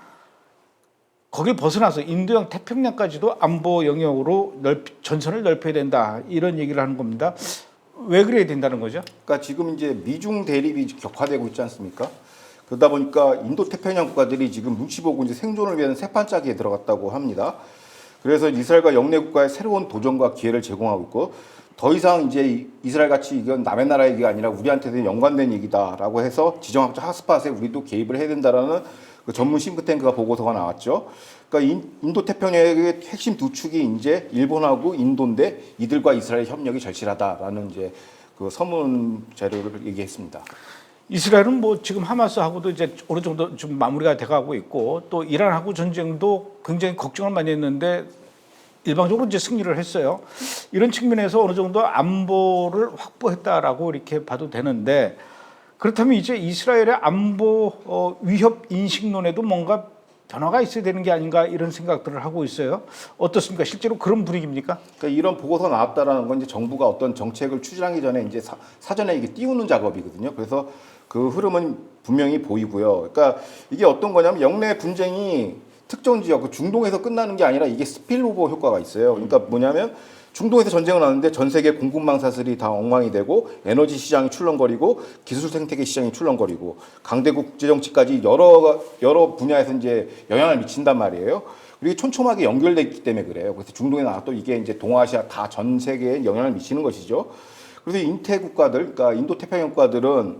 거길 벗어나서 인도양 태평양까지도 안보 영역으로 전선을 넓혀야 된다, 이런 얘기를 하는 겁니다. 왜 그래야 된다는 거죠? 그러니까 지금 이제 미중 대립이 격화되고 있지 않습니까? 그러다 보니까 인도 태평양 국가들이 지금 눈치 보고 이제 생존을 위한 세판짜기에 들어갔다고 합니다. 그래서 이스라엘과 영내 국가의 새로운 도전과 기회를 제공하고 있고, 더 이상 이제 이스라엘 같이 이건 남의 나라 얘기가 아니라 우리한테는 연관된 얘기다라고 해서 지정학자 핫스팟에 우리도 개입을 해야 된다라는 그 전문 싱크탱크가 보고서가 나왔죠. 그러니까 인도 태평양의 핵심 두 축이 이제 일본하고 인도인데 이들과 이스라엘 협력이 절실하다라는 이제 그 서문 자료를 얘기했습니다. 이스라엘은 뭐 지금 하마스하고도 이제 어느 정도 좀 마무리가 돼가고 있고, 또 이란하고 전쟁도 굉장히 걱정을 많이 했는데 일방적으로 이제 승리를 했어요. 이런 측면에서 어느 정도 안보를 확보했다라고 이렇게 봐도 되는데, 그렇다면 이제 이스라엘의 안보 위협 인식론에도 뭔가 변화가 있어야 되는 게 아닌가, 이런 생각들을 하고 있어요. 어떻습니까? 실제로 그런 분위기입니까? 그러니까 이런 보고서 나왔다라는 건 이제 정부가 어떤 정책을 추진하기 전에 이제 사전에 이게 띄우는 작업이거든요. 그래서 그 흐름은 분명히 보이고요. 그러니까 이게 어떤 거냐면 영내 분쟁이 특정 지역, 중동에서 끝나는 게 아니라 이게 스필오버 효과가 있어요. 그러니까 뭐냐면 중동에서 전쟁을 하는데 전 세계 공급망 사슬이 다 엉망이 되고, 에너지 시장이 출렁거리고, 기술 생태계 시장이 출렁거리고, 강대국 국제 정치까지 여러 분야에서 이제 영향을 미친단 말이에요. 그리고 촘촘하게 연결돼 있기 때문에 그래요. 그래서 중동에 나왔던 이게 이제 동아시아 다 전 세계에 영향을 미치는 것이죠. 그래서 인태 국가들, 그러니까 인도 태평양 국가들은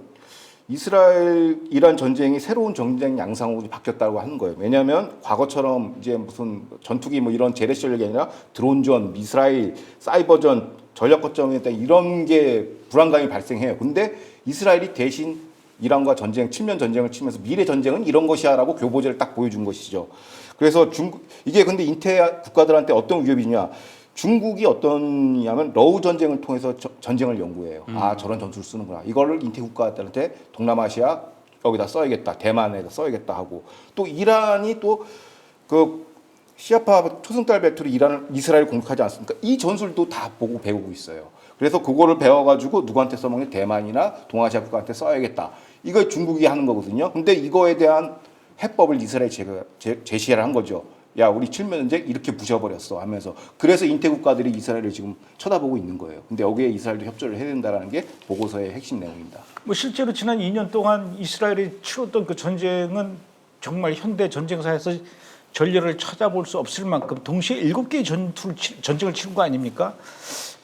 이스라엘 이란 전쟁이 새로운 전쟁 양상으로 바뀌었다고 하는 거예요. 왜냐하면 과거처럼 이제 무슨 전투기 뭐 이런 재래 전력이 아니라 드론전, 미사일, 사이버전, 전력 거점에 이런 게 불안감이 발생해요. 근데 이스라엘이 대신 이란과 전쟁, 칠면 전쟁을 치면서 미래 전쟁은 이런 것이야라고 교보제를 딱 보여준 것이죠. 그래서 이게 근데 인태 국가들한테 어떤 위협이냐? 중국이 어떠냐면 러우 전쟁을 통해서 전쟁을 연구해요. 아, 저런 전술을 쓰는구나. 이거를 인태 국가들한테 동남아시아 여기다 써야겠다. 대만에다 써야겠다 하고, 또 이란이 또 그 시아파 초승달 배틀로 이스라엘 공격하지 않습니까? 이 전술도 다 보고 배우고 있어요. 그래서 그거를 배워가지고 누구한테 써먹냐? 대만이나 동아시아 국가한테 써야겠다. 이걸 중국이 하는 거거든요. 근데 이거에 대한 해법을 이스라엘이 제시를 한 거죠. 야, 우리 칠면 전쟁 이렇게 부셔버렸어 하면서. 그래서 인태 국가들이 이스라엘을 지금 쳐다보고 있는 거예요. 근데 여기에 이스라엘도 협조를 해야 된다는 게 보고서의 핵심 내용입니다. 뭐 실제로 지난 2년 동안 이스라엘이 치렀던 그 전쟁은 정말 현대 전쟁사에서 전례를 찾아볼 수 없을 만큼 동시에 7개의 전쟁을 치른 거 아닙니까?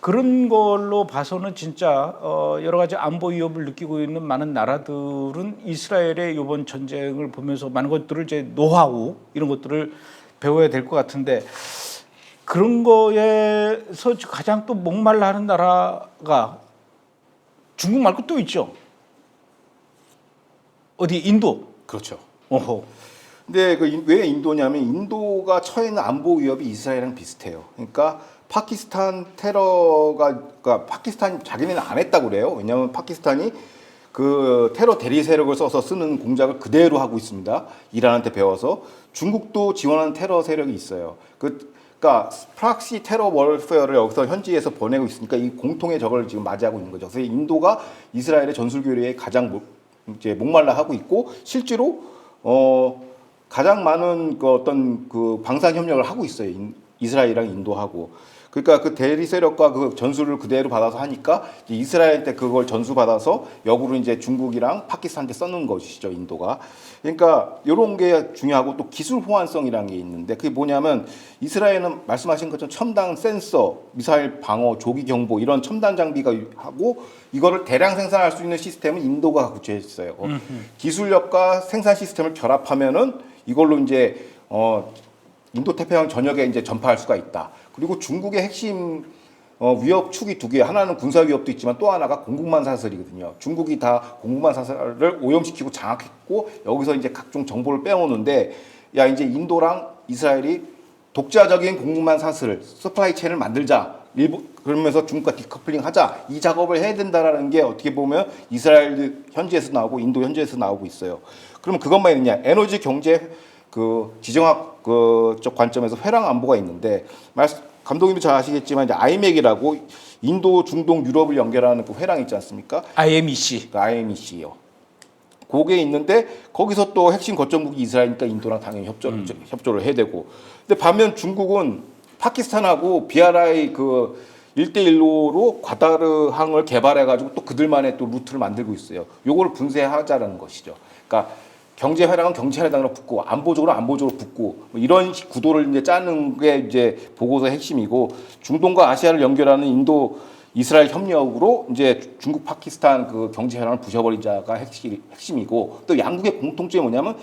그런 걸로 봐서는 진짜 여러 가지 안보 위협을 느끼고 있는 많은 나라들은 이스라엘의 이번 전쟁을 보면서 많은 것들을 이제 노하우 이런 것들을 배워야 될 것 같은데, 그런 거에서 가장 또 목말라 하는 나라가 중국 말고 또 있죠. 어디? 인도. 그렇죠. 어허. 근데 왜 인도냐면 인도가 처해 있는 안보 위협이 이스라엘이랑 비슷해요. 그러니까 파키스탄 테러가, 그러니까 파키스탄이 자기네는 안 했다고 그래요. 왜냐하면 파키스탄이 그 테러 대리 세력을 써서 쓰는 공작을 그대로 하고 있습니다. 이란한테 배워서. 중국도 지원하는 테러 세력이 있어요. 그러니까 프락시 테러 월페어를 여기서 현지에서 보내고 있으니까 이 공통의 적을 지금 맞이하고 있는 거죠. 그래서 인도가 이스라엘의 전술 교류에 가장 이제 목말라 하고 있고, 실제로 가장 많은 그 어떤 그 방산 협력을 하고 있어요. 이스라엘이랑 인도하고. 그러니까 그 대리 세력과 그 전술을 그대로 받아서 하니까 이스라엘한테 그걸 전수 받아서 역으로 이제 중국이랑 파키스탄한테 써는 것이죠, 인도가. 그러니까 이런 게 중요하고, 또 기술 호환성이라는 게 있는데, 그게 뭐냐면 이스라엘은 말씀하신 것처럼 첨단 센서, 미사일 방어, 조기 경보 이런 첨단 장비가 하고, 이거를 대량 생산할 수 있는 시스템은 인도가 구체했어요. 기술력과 생산 시스템을 결합하면은 이걸로 이제 인도 태평양 전역에 이제 전파할 수가 있다. 그리고 중국의 핵심 위협 축이 두 개, 하나는 군사 위협도 있지만 또 하나가 공군만 사설이거든요. 중국이 다 공군만 사설을 오염시키고 장악했고, 여기서 이제 각종 정보를 빼오는데, 야, 이제 인도랑 이스라엘이 독자적인 공군만 사설 서플라이 체인을 만들자. 그러면서 중국과 디커플링 하자. 이 작업을 해야 된다라는 게 어떻게 보면 이스라엘 현지에서 나오고 인도 현지에서 나오고 있어요. 그러면 그것만 있느냐? 에너지 경제 그 지정학 그쪽 관점에서 회랑 안보가 있는데, 감독님도 잘 아시겠지만 이제 아이맥이라고 인도, 중동, 유럽을 연결하는 그 회랑 있지 않습니까? IMEC. 그 IMEC요. 그게 있는데 거기서 또 핵심 거점국이 이스라엘이니까 인도랑 당연히 협조를 해야 되고. 근데 반면 중국은 파키스탄하고 BRI 그 1대1로 과다르항을 개발해가지고 또 그들만의 또 루트를 만들고 있어요. 요거를 분쇄하자라는 것이죠. 그러니까 경제회랑은 경제회랑으로 붙고, 안보적으로 붙고, 뭐 이런 구도를 이제 짜는 게 이제 보고서의 핵심이고, 중동과 아시아를 연결하는 인도 이스라엘 협력으로 이제 중국 파키스탄 그 경제회랑을 부셔버리자가 핵심이고, 또 양국의 공통점이 뭐냐면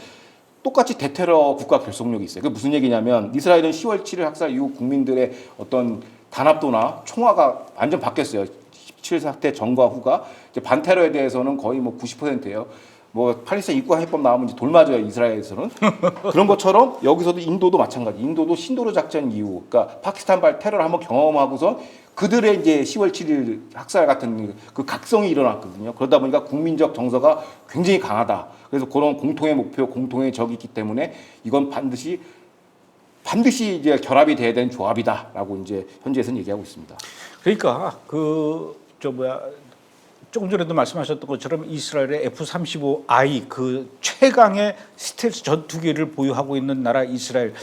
똑같이 대테러 국가 결속력이 있어요. 그게 무슨 얘기냐면, 이스라엘은 10월 7일 학살 이후 국민들의 어떤 단합도나 총화가 완전 바뀌었어요. 17 사태 전과 후가. 이제 반테러에 대해서는 거의 뭐 90%예요. 뭐 팔레스타인 입국 해법 나오면 이제 돌 맞아요, 이스라엘에서는. 그런 것처럼 여기서도 인도도 마찬가지. 인도도 신도르 작전 이후, 그러니까 파키스탄발 테러를 한번 경험하고서 그들의 이제 10월 7일 학살 같은 그 각성이 일어났거든요. 그러다 보니까 국민적 정서가 굉장히 강하다. 그래서 그런 공통의 목표, 공통의 적이 있기 때문에 이건 반드시 이제 결합이 돼야 되는 조합이다라고 이제 현지에서는 얘기하고 있습니다. 그러니까 조금 전에도 말씀하셨던 것처럼 이스라엘의 F-35I 그 최강의 스텔스 전투기를 보유하고 있는 나라 이스라엘.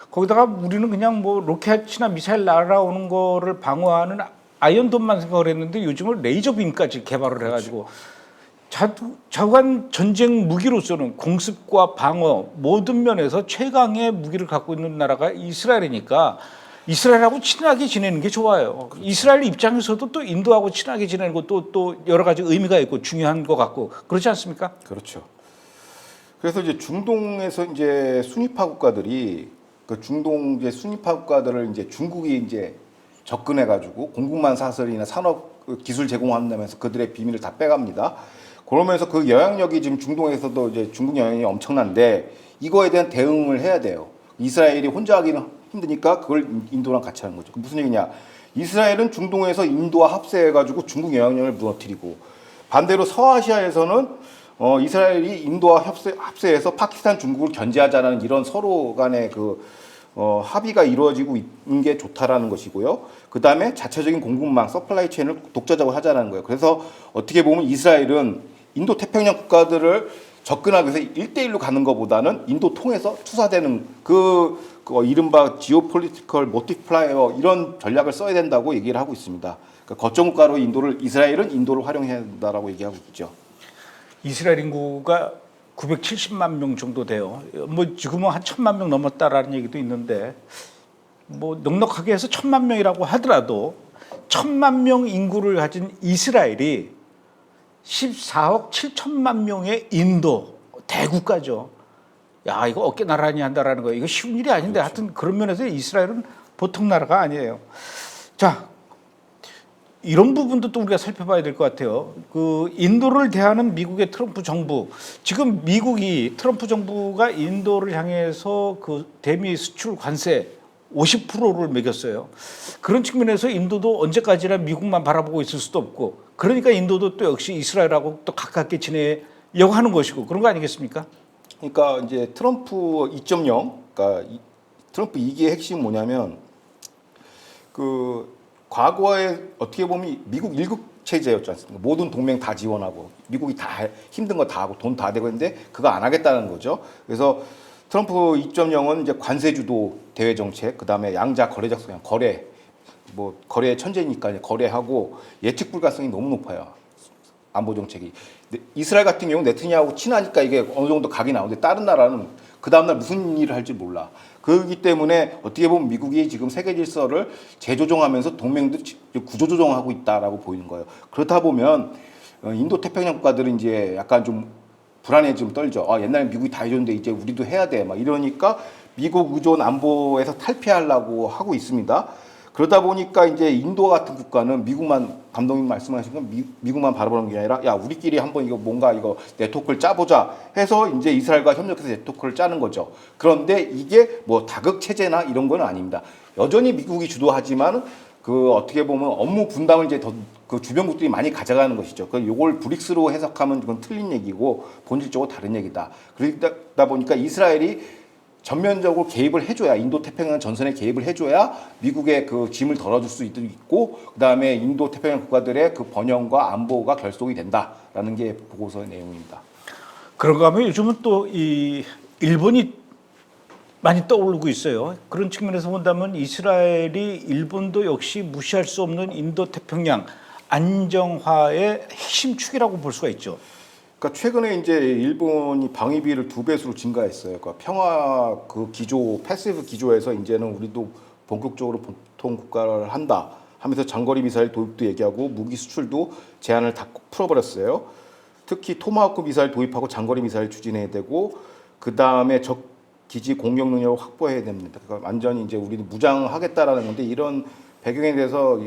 거기다가 우리는 그냥 뭐 로켓이나 미사일 날아오는 거를 방어하는 아이언돔만 생각을 했는데 요즘은 레이저빔까지 개발을 해가지고 자관 전쟁 무기로서는 공습과 방어 모든 면에서 최강의 무기를 갖고 있는 나라가 이스라엘이니까 이스라엘하고 친하게 지내는 게 좋아요. 그렇죠. 이스라엘 입장에서도 또 인도하고 친하게 지내는 것도 또 여러 가지 의미가 있고 중요한 것 같고 그렇지 않습니까? 그렇죠. 그래서 이제 중동에서 이제 순위파 국가들이 그 중동 이제 순위파 국가들을 이제 중국이 이제 접근해가지고 공급망 사설이나 산업 기술 제공한다면서 그들의 비밀을 다 빼갑니다. 그러면서 그 영향력이 지금 중동에서도 이제 중국 영향이 엄청난데 이거에 대한 대응을 해야 돼요. 이스라엘이 혼자 하기는 힘드니까 그걸 인도랑 같이 하는 거죠. 무슨 얘기냐? 이스라엘은 중동에서 인도와 합세해가지고 중국 영향력을 무너뜨리고 반대로 서아시아에서는 이스라엘이 인도와 합세해서 파키스탄, 중국을 견제하자는 이런 서로 간의 합의가 이루어지고 있는 게 좋다라는 것이고요. 그 다음에 자체적인 공급망, 서플라이 체인을 독자적으로 하자는 거예요. 그래서 어떻게 보면 이스라엘은 인도 태평양 국가들을 접근하기 위해서 1대1로 가는 것보다는 인도 통해서 투사되는 그 이른바 지오폴리티컬 모티플라이어 이런 전략을 써야 된다고 얘기를 하고 있습니다. 그러니까 거점 국가로 이스라엘은 인도를 활용해야 된다라고 얘기하고 있죠. 이스라엘 인구가 970만 명 정도 돼요. 뭐 지금은 한 1000만 명 넘었다라는 얘기도 있는데 뭐 넉넉하게 해서 1000만 명이라고 하더라도 1000만 명 인구를 가진 이스라엘이 14억 7천만 명의 인도 대국가죠. 야, 이거 어깨 나란히 한다라는 거예요. 이거 쉬운 일이 아닌데 그렇죠. 하여튼 그런 면에서 이스라엘은 보통 나라가 아니에요. 자, 이런 부분도 또 우리가 살펴봐야 될 것 같아요. 그 인도를 대하는 미국의 트럼프 정부, 지금 미국이 트럼프 정부가 인도를 향해서 그 대미 수출 관세 50%를 매겼어요. 그런 측면에서 인도도 언제까지나 미국만 바라보고 있을 수도 없고, 그러니까 인도도 또 역시 이스라엘하고 또 가깝게 지내려고 하는 것이고 그런 거 아니겠습니까? 그러니까 이제 트럼프 2.0, 그러니까 트럼프 2기의 핵심은 뭐냐면 그 과거에 어떻게 보면 미국 1국 체제였지 않습니까? 모든 동맹 다 지원하고 미국이 다 힘든 거 다 하고 돈 다 대고 했는데 그거 안 하겠다는 거죠. 그래서 트럼프 2.0은 이제 관세 주도 대외 정책, 그다음에 양자 거래적 성향, 거래 천재니까 거래하고 예측 불가성이 너무 높아요. 안보 정책이. 이스라엘 같은 경우 네트냐하고 친하니까 이게 어느 정도 각이 나오는데 다른 나라는 그 다음날 무슨 일을 할지 몰라. 그렇기 때문에 어떻게 보면 미국이 지금 세계 질서를 재조정하면서 동맹도 구조조정하고 있다라고 보이는 거예요. 그렇다 보면 인도 태평양 국가들은 이제 약간 좀 불안해 좀 떨죠. 옛날에 미국이 다 해줬는데 이제 우리도 해야 돼. 막 이러니까 미국 의존 안보에서 탈피하려고 하고 있습니다. 그러다 보니까 이제 인도 같은 국가는 미국만, 감독님 말씀하신 건 미국만 바라보는 게 아니라 야, 우리끼리 한번 이거 뭔가 이거 네트워크를 짜보자 해서 이제 이스라엘과 협력해서 네트워크를 짜는 거죠. 그런데 이게 뭐 다극 체제나 이런 건 아닙니다. 여전히 미국이 주도하지만 그 어떻게 보면 업무 분담을 이제 더 그 주변국들이 많이 가져가는 것이죠. 그 요걸 브릭스로 해석하면 그건 틀린 얘기고 본질적으로 다른 얘기다. 그러다 보니까 이스라엘이 전면적으로 개입을 해줘야 인도 태평양 전선에 개입을 해줘야 미국의 그 짐을 덜어줄 수 있고 그다음에 인도 태평양 국가들의 그 번영과 안보가 결속이 된다라는 게 보고서의 내용입니다. 그런가 하면 요즘은 또 이 일본이 많이 떠오르고 있어요. 그런 측면에서 본다면 이스라엘이 일본도 역시 무시할 수 없는 인도 태평양 안정화의 핵심 축이라고 볼 수가 있죠. 그러니까 최근에 이제 일본이 방위비를 2배수로 증가했어요. 그러니까 평화 그 기조, 패시브 기조에서 이제는 우리도 본격적으로 보통 국가를 한다 하면서 장거리 미사일 도입도 얘기하고 무기 수출도 제한을 다 풀어버렸어요. 특히 토마호크 미사일 도입하고 장거리 미사일 추진해야 되고 그 다음에 적 기지 공격 능력을 확보해야 됩니다. 그러니까 완전히 이제 우리는 무장하겠다라는 건데 이런 배경에 대해서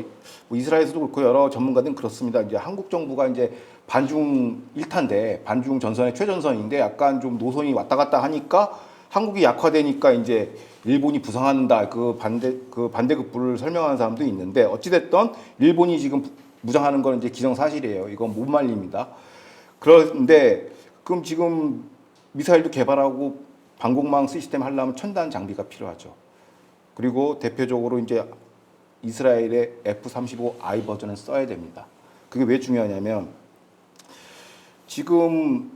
뭐 이스라엘에서도 그렇고 여러 전문가들은 그렇습니다. 이제 한국 정부가 이제 반중 1타인데 반중 전선의 최전선인데 약간 좀 노선이 왔다 갔다 하니까 한국이 약화되니까 이제 일본이 부상한다 그 반대급부를 설명하는 사람도 있는데 어찌됐든 일본이 지금 무장하는 건 이제 기정사실이에요. 이건 못 말립니다. 그런데 그럼 지금 미사일도 개발하고 방공망 시스템 하려면 첨단 장비가 필요하죠. 그리고 대표적으로 이제 이스라엘의 F-35I 버전을 써야 됩니다. 그게 왜 중요하냐면 지금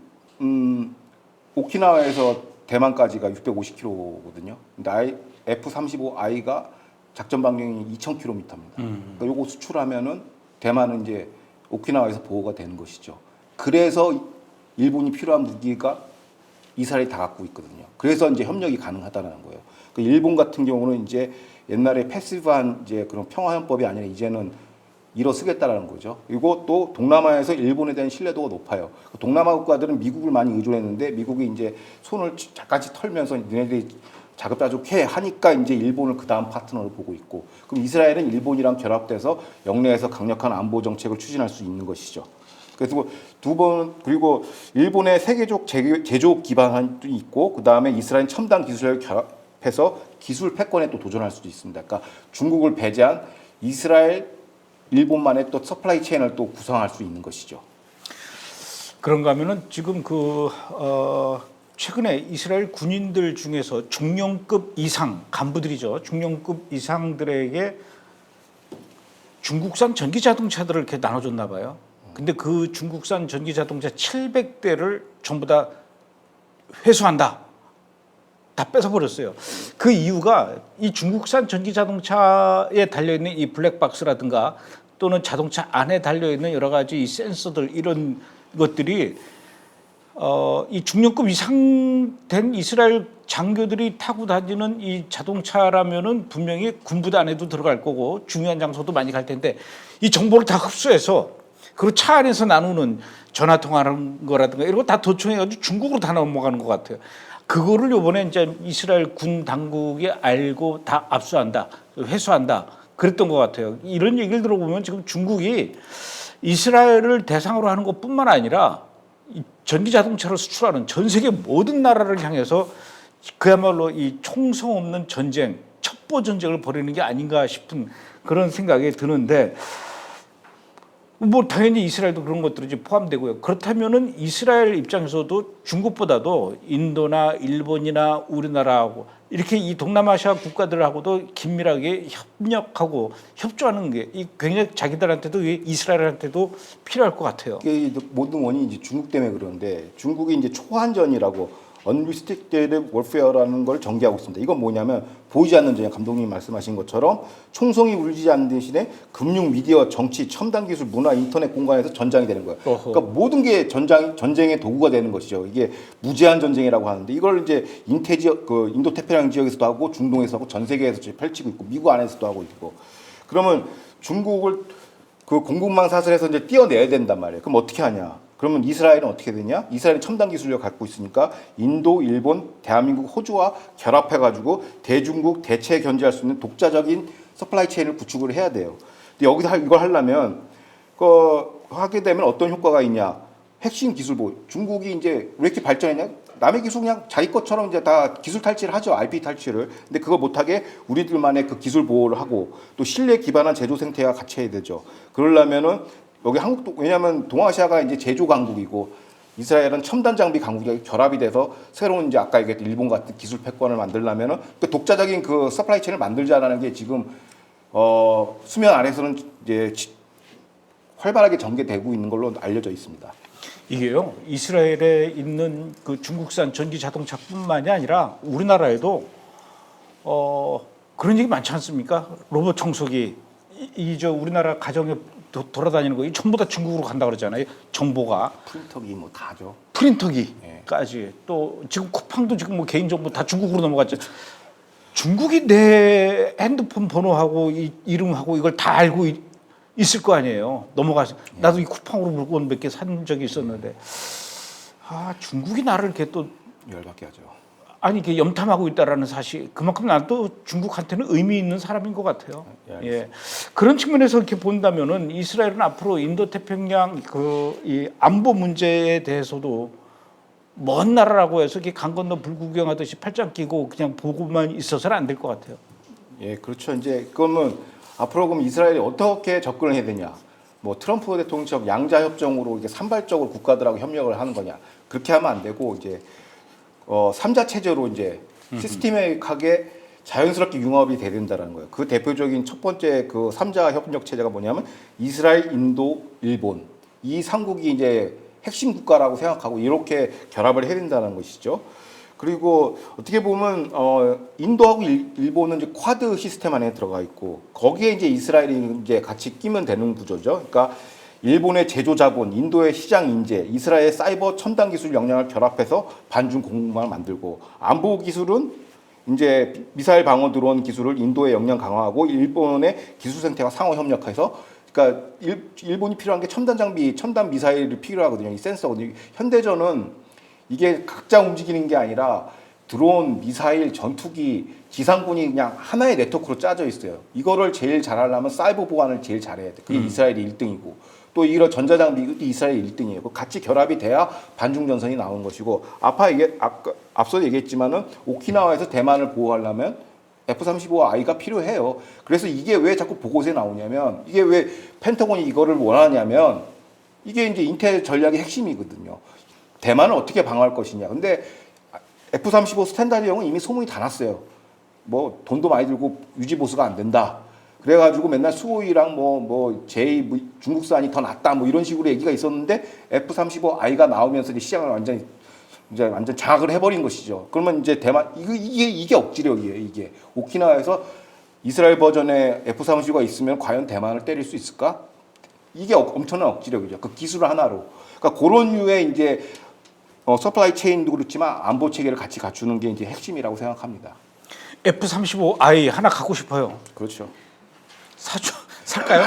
오키나와에서 대만까지가 650km거든요. 근데 F-35I가 작전 반경이 2,000km입니다. 그러니까 요거 수출하면은 대만은 이제 오키나와에서 보호가 되는 것이죠. 그래서 일본이 필요한 무기가 이스라엘이 다 갖고 있거든요. 그래서 이제 협력이 가능하다는 거예요. 그 일본 같은 경우는 이제 옛날에 패시브한 이제 그런 평화헌법이 아니라 이제는 일어서겠다라는 거죠. 그리고 또 동남아에서 일본에 대한 신뢰도가 높아요. 동남아 국가들은 미국을 많이 의존했는데 미국이 이제 손을 잠깐씩 털면서 너네들이 자급자족해 하니까 이제 일본을 그 다음 파트너로 보고 있고, 그럼 이스라엘은 일본이랑 결합돼서 영내에서 강력한 안보 정책을 추진할 수 있는 것이죠. 그래서 두 번, 그리고 일본의 세계적 제조업 기반이 있고, 그 다음에 이스라엘 첨단 기술을 결합해서 기술 패권에 또 도전할 수도 있습니다. 그러니까 중국을 배제한 이스라엘, 일본만의 또 서플라이 체인을 또 구성할 수 있는 것이죠. 그런가 하면은 지금 최근에 이스라엘 군인들 중에서 중령급 이상 간부들이죠. 중령급 이상들에게 중국산 전기 자동차들을 이렇게 나눠줬나 봐요. 근데 그 중국산 전기 자동차 700대를 전부 다 회수한다. 다 뺏어버렸어요. 그 이유가 이 중국산 전기 자동차에 달려있는 이 블랙박스라든가 또는 자동차 안에 달려있는 여러 가지 이 센서들 이런 것들이 이 중령급 이상 된 이스라엘 장교들이 타고 다니는 이 자동차라면은 분명히 군부대 안에도 들어갈 거고 중요한 장소도 많이 갈 텐데 이 정보를 다 흡수해서 그리고 차 안에서 나누는 전화 통화하는 거라든가 이런 거 다 도청해가지고 중국으로 다 넘어가는 것 같아요. 그거를 이번에 이제 이스라엘 군 당국이 알고 다 압수한다, 회수한다 그랬던 것 같아요. 이런 얘기를 들어보면 지금 중국이 이스라엘을 대상으로 하는 것뿐만 아니라 전기 자동차를 수출하는 전 세계 모든 나라를 향해서 그야말로 이 총성 없는 전쟁, 첩보 전쟁을 벌이는 게 아닌가 싶은 그런 생각이 드는데, 뭐 당연히 이스라엘도 그런 것들이 포함되고요. 그렇다면은 이스라엘 입장에서도 중국보다도 인도나 일본이나 우리나라하고 이렇게 이 동남아시아 국가들하고도 긴밀하게 협력하고 협조하는 게 굉장히 자기들한테도 이스라엘한테도 필요할 것 같아요. 이게 모든 원인이 이제 중국 때문에 그러는데, 중국이 이제 초한전이라고 unrestricted warfare라는 걸 전개하고 있습니다. 이건 뭐냐면 보이지 않는 전쟁, 감독님이 말씀하신 것처럼 총성이 울리지 않는 대신에 금융, 미디어, 정치, 첨단 기술, 문화, 인터넷 공간에서 전장이 되는 거예요. 그러니까 모든 게 전쟁의 도구가 되는 것이죠. 이게 무제한 전쟁이라고 하는데, 이걸 이제 인태 지역, 그 인도 태평양 지역에서도 하고 중동에서 하고 전 세계에서 펼치고 있고 미국 안에서도 하고 있고. 그러면 중국을 그 공급망 사슬에서 이제 띄어내야 된단 말이에요. 그럼 어떻게 하냐? 그러면 이스라엘은 어떻게 되냐? 이스라엘은 첨단 기술력을 갖고 있으니까 인도, 일본, 대한민국, 호주와 결합해가지고 대중국 대체 견제할 수 있는 독자적인 서플라이 체인을 구축을 해야 돼요. 근데 여기서 이걸 하려면 하게 되면 어떤 효과가 있냐? 핵심 기술 보호. 중국이 이제 왜 이렇게 발전했냐? 남의 기술 그냥 자기 것처럼 이제 다 기술 탈취를 하죠. IP 탈취를. 근데 그거 못하게 우리들만의 그 기술 보호를 하고 또 신뢰 기반한 제조 생태가 같이 해야 되죠. 그러려면은 여기 한국도, 왜냐하면 동아시아가 이제 제조 강국이고 이스라엘은 첨단 장비 강국이 결합이 돼서 새로운 이제 아까 얘기했던 일본 같은 기술 패권을 만들려면은 그 독자적인 그 서플라이 체인을 만들자라는 게 지금 수면 아래서는 이제 활발하게 전개되고 있는 걸로 알려져 있습니다. 이게요, 이스라엘에 있는 그 중국산 전기 자동차뿐만이 아니라 우리나라에도 그런 얘기 많지 않습니까? 로봇 청소기 저 우리나라 가정에 돌아다니는 거 이 전부 다 중국으로 간다 그러잖아요. 정보가 프린터기 뭐 다죠. 프린터기까지 또 지금 쿠팡도 지금 뭐 개인 정보 다 중국으로 넘어갔죠. 중국이 내 핸드폰 번호하고 이름하고 이걸 다 알고 있을 거 아니에요. 넘어가서 나도 이 쿠팡으로 물건 몇 개 산 적이 있었는데 중국이 나를 이렇게 또 열받게 하죠. 아니 이게 염탐하고 있다라는 사실, 그만큼 난 또 중국한테는 의미 있는 사람인 것 같아요. 예, 그런 측면에서 이렇게 본다면은 이스라엘은 앞으로 인도 태평양 이 안보 문제에 대해서도 먼 나라라고 해서 이렇게 강 건너 불구경하듯이 팔짱 끼고 그냥 보고만 있어서는 안 될 것 같아요. 예, 그렇죠. 이제 그러면 앞으로 그럼 이스라엘이 어떻게 접근을 해야 되냐? 뭐 트럼프 대통령처럼 양자 협정으로 이렇게 산발적으로 국가들하고 협력을 하는 거냐? 그렇게 하면 안 되고 이제 3자 체제로 이제 시스템틱하게 자연스럽게 융합이 돼야 된다는 거예요. 그 대표적인 첫 번째 그 3자 협력 체제가 뭐냐면 이스라엘, 인도, 일본 이 3국이 이제 핵심 국가라고 생각하고 이렇게 결합을 해야 된다는 것이죠. 그리고 어떻게 보면 인도하고 일본은 이제 쿼드 시스템 안에 들어가 있고 거기에 이제 이스라엘이 이제 같이 끼면 되는 구조죠. 그러니까 일본의 제조 자본, 인도의 시장 인재, 이스라엘의 사이버 첨단 기술 역량을 결합해서 반중 공급망을 만들고 안보 기술은 이제 미사일 방어 드론 기술을 인도의 역량 강화하고 일본의 기술 생태와 상호 협력해서 그러니까 일본이 필요한 게 첨단 장비, 첨단 미사일이 필요하거든요. 이 센서거든요. 현대전은 이게 각자 움직이는 게 아니라 드론, 미사일, 전투기, 지상군이 그냥 하나의 네트워크로 짜져 있어요. 이거를 제일 잘하려면 사이버 보안을 제일 잘해야 돼. 그게 이스라엘이 1등이고 또 이런 전자장비도 이스라엘이 1등이에요. 같이 결합이 돼야 반중전선이 나오는 것이고 앞서 얘기했지만은 오키나와에서 대만을 보호하려면 F-35I가 필요해요. 그래서 이게 왜 자꾸 보고서에 나오냐면 이게 왜 펜터곤이 이거를 원하냐면 이게 이제 인텔 전략의 핵심이거든요. 대만을 어떻게 방어할 것이냐. 근데 F-35 스탠다드형은 이미 소문이 다 났어요. 뭐 돈도 많이 들고 유지 보수가 안 된다. 그래가지고 맨날 수호이랑 중국산이 더 낫다 뭐 이런 식으로 얘기가 있었는데 F-35I가 나오면서 이제 시장을 완전 장악을 해버린 것이죠. 그러면 이제 대만 이게 억지력이에요. 이게 오키나와에서 이스라엘 버전의 F-35가 있으면 과연 대만을 때릴 수 있을까? 이게 엄청난 억지력이죠. 그 기술 하나로. 그러니까 그런 류의 이제 서플라이 체인도 그렇지만 안보 체계를 같이 갖추는 게 이제 핵심이라고 생각합니다. F-35I 하나 갖고 싶어요. 그렇죠. 살까요?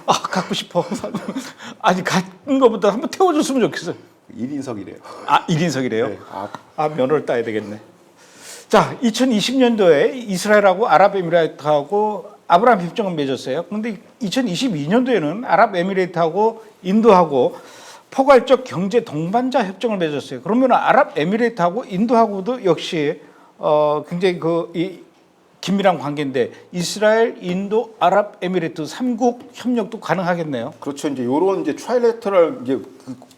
아, 갖고 싶어. 아니, 갖는 것보다 한번 태워줬으면 좋겠어요. 1인석이래요. 아, 1인석이래요? 네. 면허를 따야 되겠네. 자, 2020년도에 이스라엘하고 아랍에미레이트하고 아브라함 협정을 맺었어요. 그런데 2022년도에는 아랍에미레이트하고 인도하고 포괄적 경제 동반자 협정을 맺었어요. 그러면 아랍에미레이트하고 인도하고도 역시 굉장히 이 긴밀한 관계인데 이스라엘, 인도, 아랍에미레이트 3국 협력도 가능하겠네요. 그렇죠. 이제 요런 이제 트라이레터럴 이제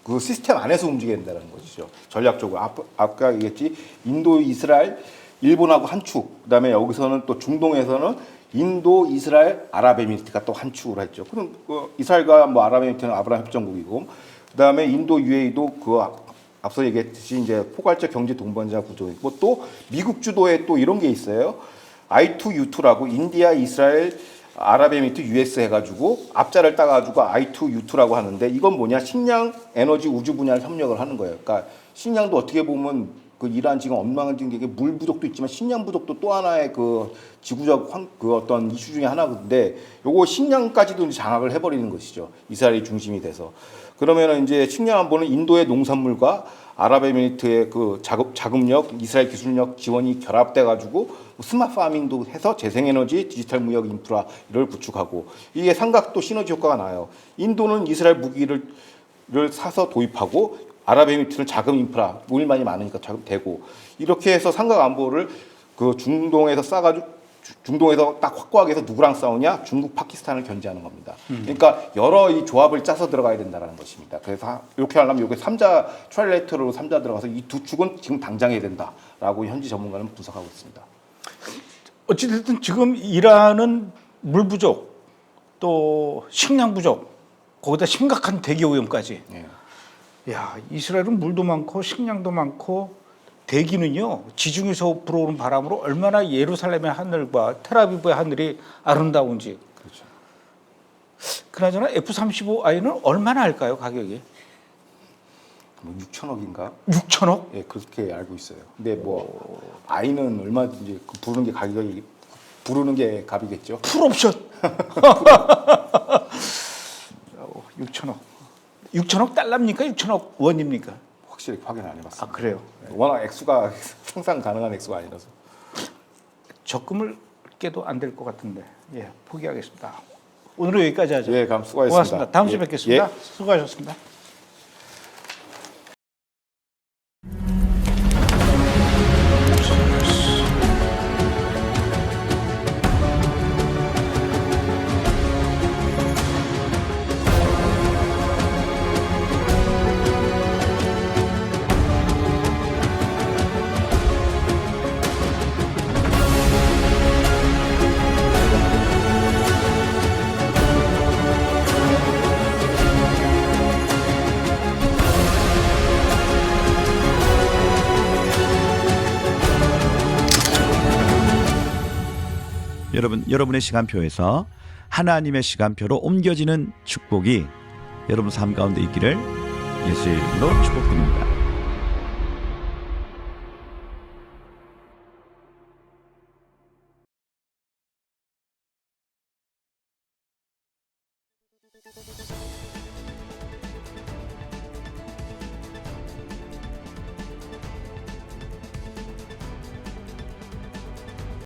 그 시스템 안에서 움직여야 된다는 것이죠. 전략적으로 아까 얘기했지 인도, 이스라엘, 일본하고 한 축. 그다음에 여기서는 또 중동에서는 인도, 이스라엘, 아랍에미리트가 또 한 축으로 했죠. 그럼 이스라엘과 뭐 아랍에미리트는 아브라함 협정국이고, 그다음에 인도, UAE도 앞서 얘기했듯이 이제 포괄적 경제 동반자 구조이고 또 미국 주도에 또 이런 게 있어요. I2U2라고 인디아, 이스라엘, 아랍에미리트, US 해가지고 앞자를 따가지고 I2U2라고 하는데 이건 뭐냐? 식량, 에너지, 우주 분야를 협력을 하는 거예요. 그러니까 식량도 어떻게 보면 그 이란 지금 엉망진창에 물 부족도 있지만 식량 부족도 또 하나의 그 지구적 그 어떤 이슈 중에 하나인데 요거 식량까지도 장악을 해버리는 것이죠. 이스라엘이 중심이 돼서. 그러면은 이제 식량 안보는 인도의 농산물과 아랍에미리트의 그 자금력, 이스라엘 기술력 지원이 결합돼 가지고 스마트 파밍도 해서 재생에너지, 디지털 무역 인프라 이를 구축하고 이게 삼각도 시너지 효과가 나요. 인도는 이스라엘 무기를 사서 도입하고 아랍에미리트는 자금 인프라, 물만이 많으니까 자금 되고 이렇게 해서 삼각 안보를 그 중동에서 중동에서 딱 확고하게 해서 누구랑 싸우냐? 중국, 파키스탄을 견제하는 겁니다. 그러니까 여러 이 조합을 짜서 들어가야 된다는 것입니다. 그래서 이렇게 하려면 이게 3자 트라이레터로 3자 들어가서 이 두 축은 지금 당장 해야 된다라고 현지 전문가는 분석하고 있습니다. 어찌됐든 지금 이란은 물 부족, 또 식량 부족, 거기다 심각한 대기 오염까지. 네. 야, 이스라엘은 물도 많고 식량도 많고 대기는요 지중해에서 불어오는 바람으로 얼마나 예루살렘의 하늘과 텔아비브의 하늘이 아름다운지. 그렇죠. 그나저나 F-35I는 얼마나 할까요 가격이? 뭐 6천억인가? 6천억? 예, 그렇게 알고 있어요. 근데 뭐 아이는 얼마든지 부르는 게 가격이 부르는 게 값이겠죠. 풀옵션. 6천억. 6천억 달러입니까? 6천억 원입니까? 확실히 확인 안 해봤어요. 아, 그래요? 워낙 액수가 상상 가능한 액수가 아니라서. 적금을 깨도 안 될 것 같은데 예 포기하겠습니다. 오늘은 여기까지 하죠. 예, 그럼 수고하셨습니다. 고맙습니다. 다음 주에 예, 뵙겠습니다. 예. 수고하셨습니다. 여러분의 시간표에서 하나님의 시간표로 옮겨지는 축복이 여러분 삶 가운데 있기를 예수의 이름으로 축복드립니다.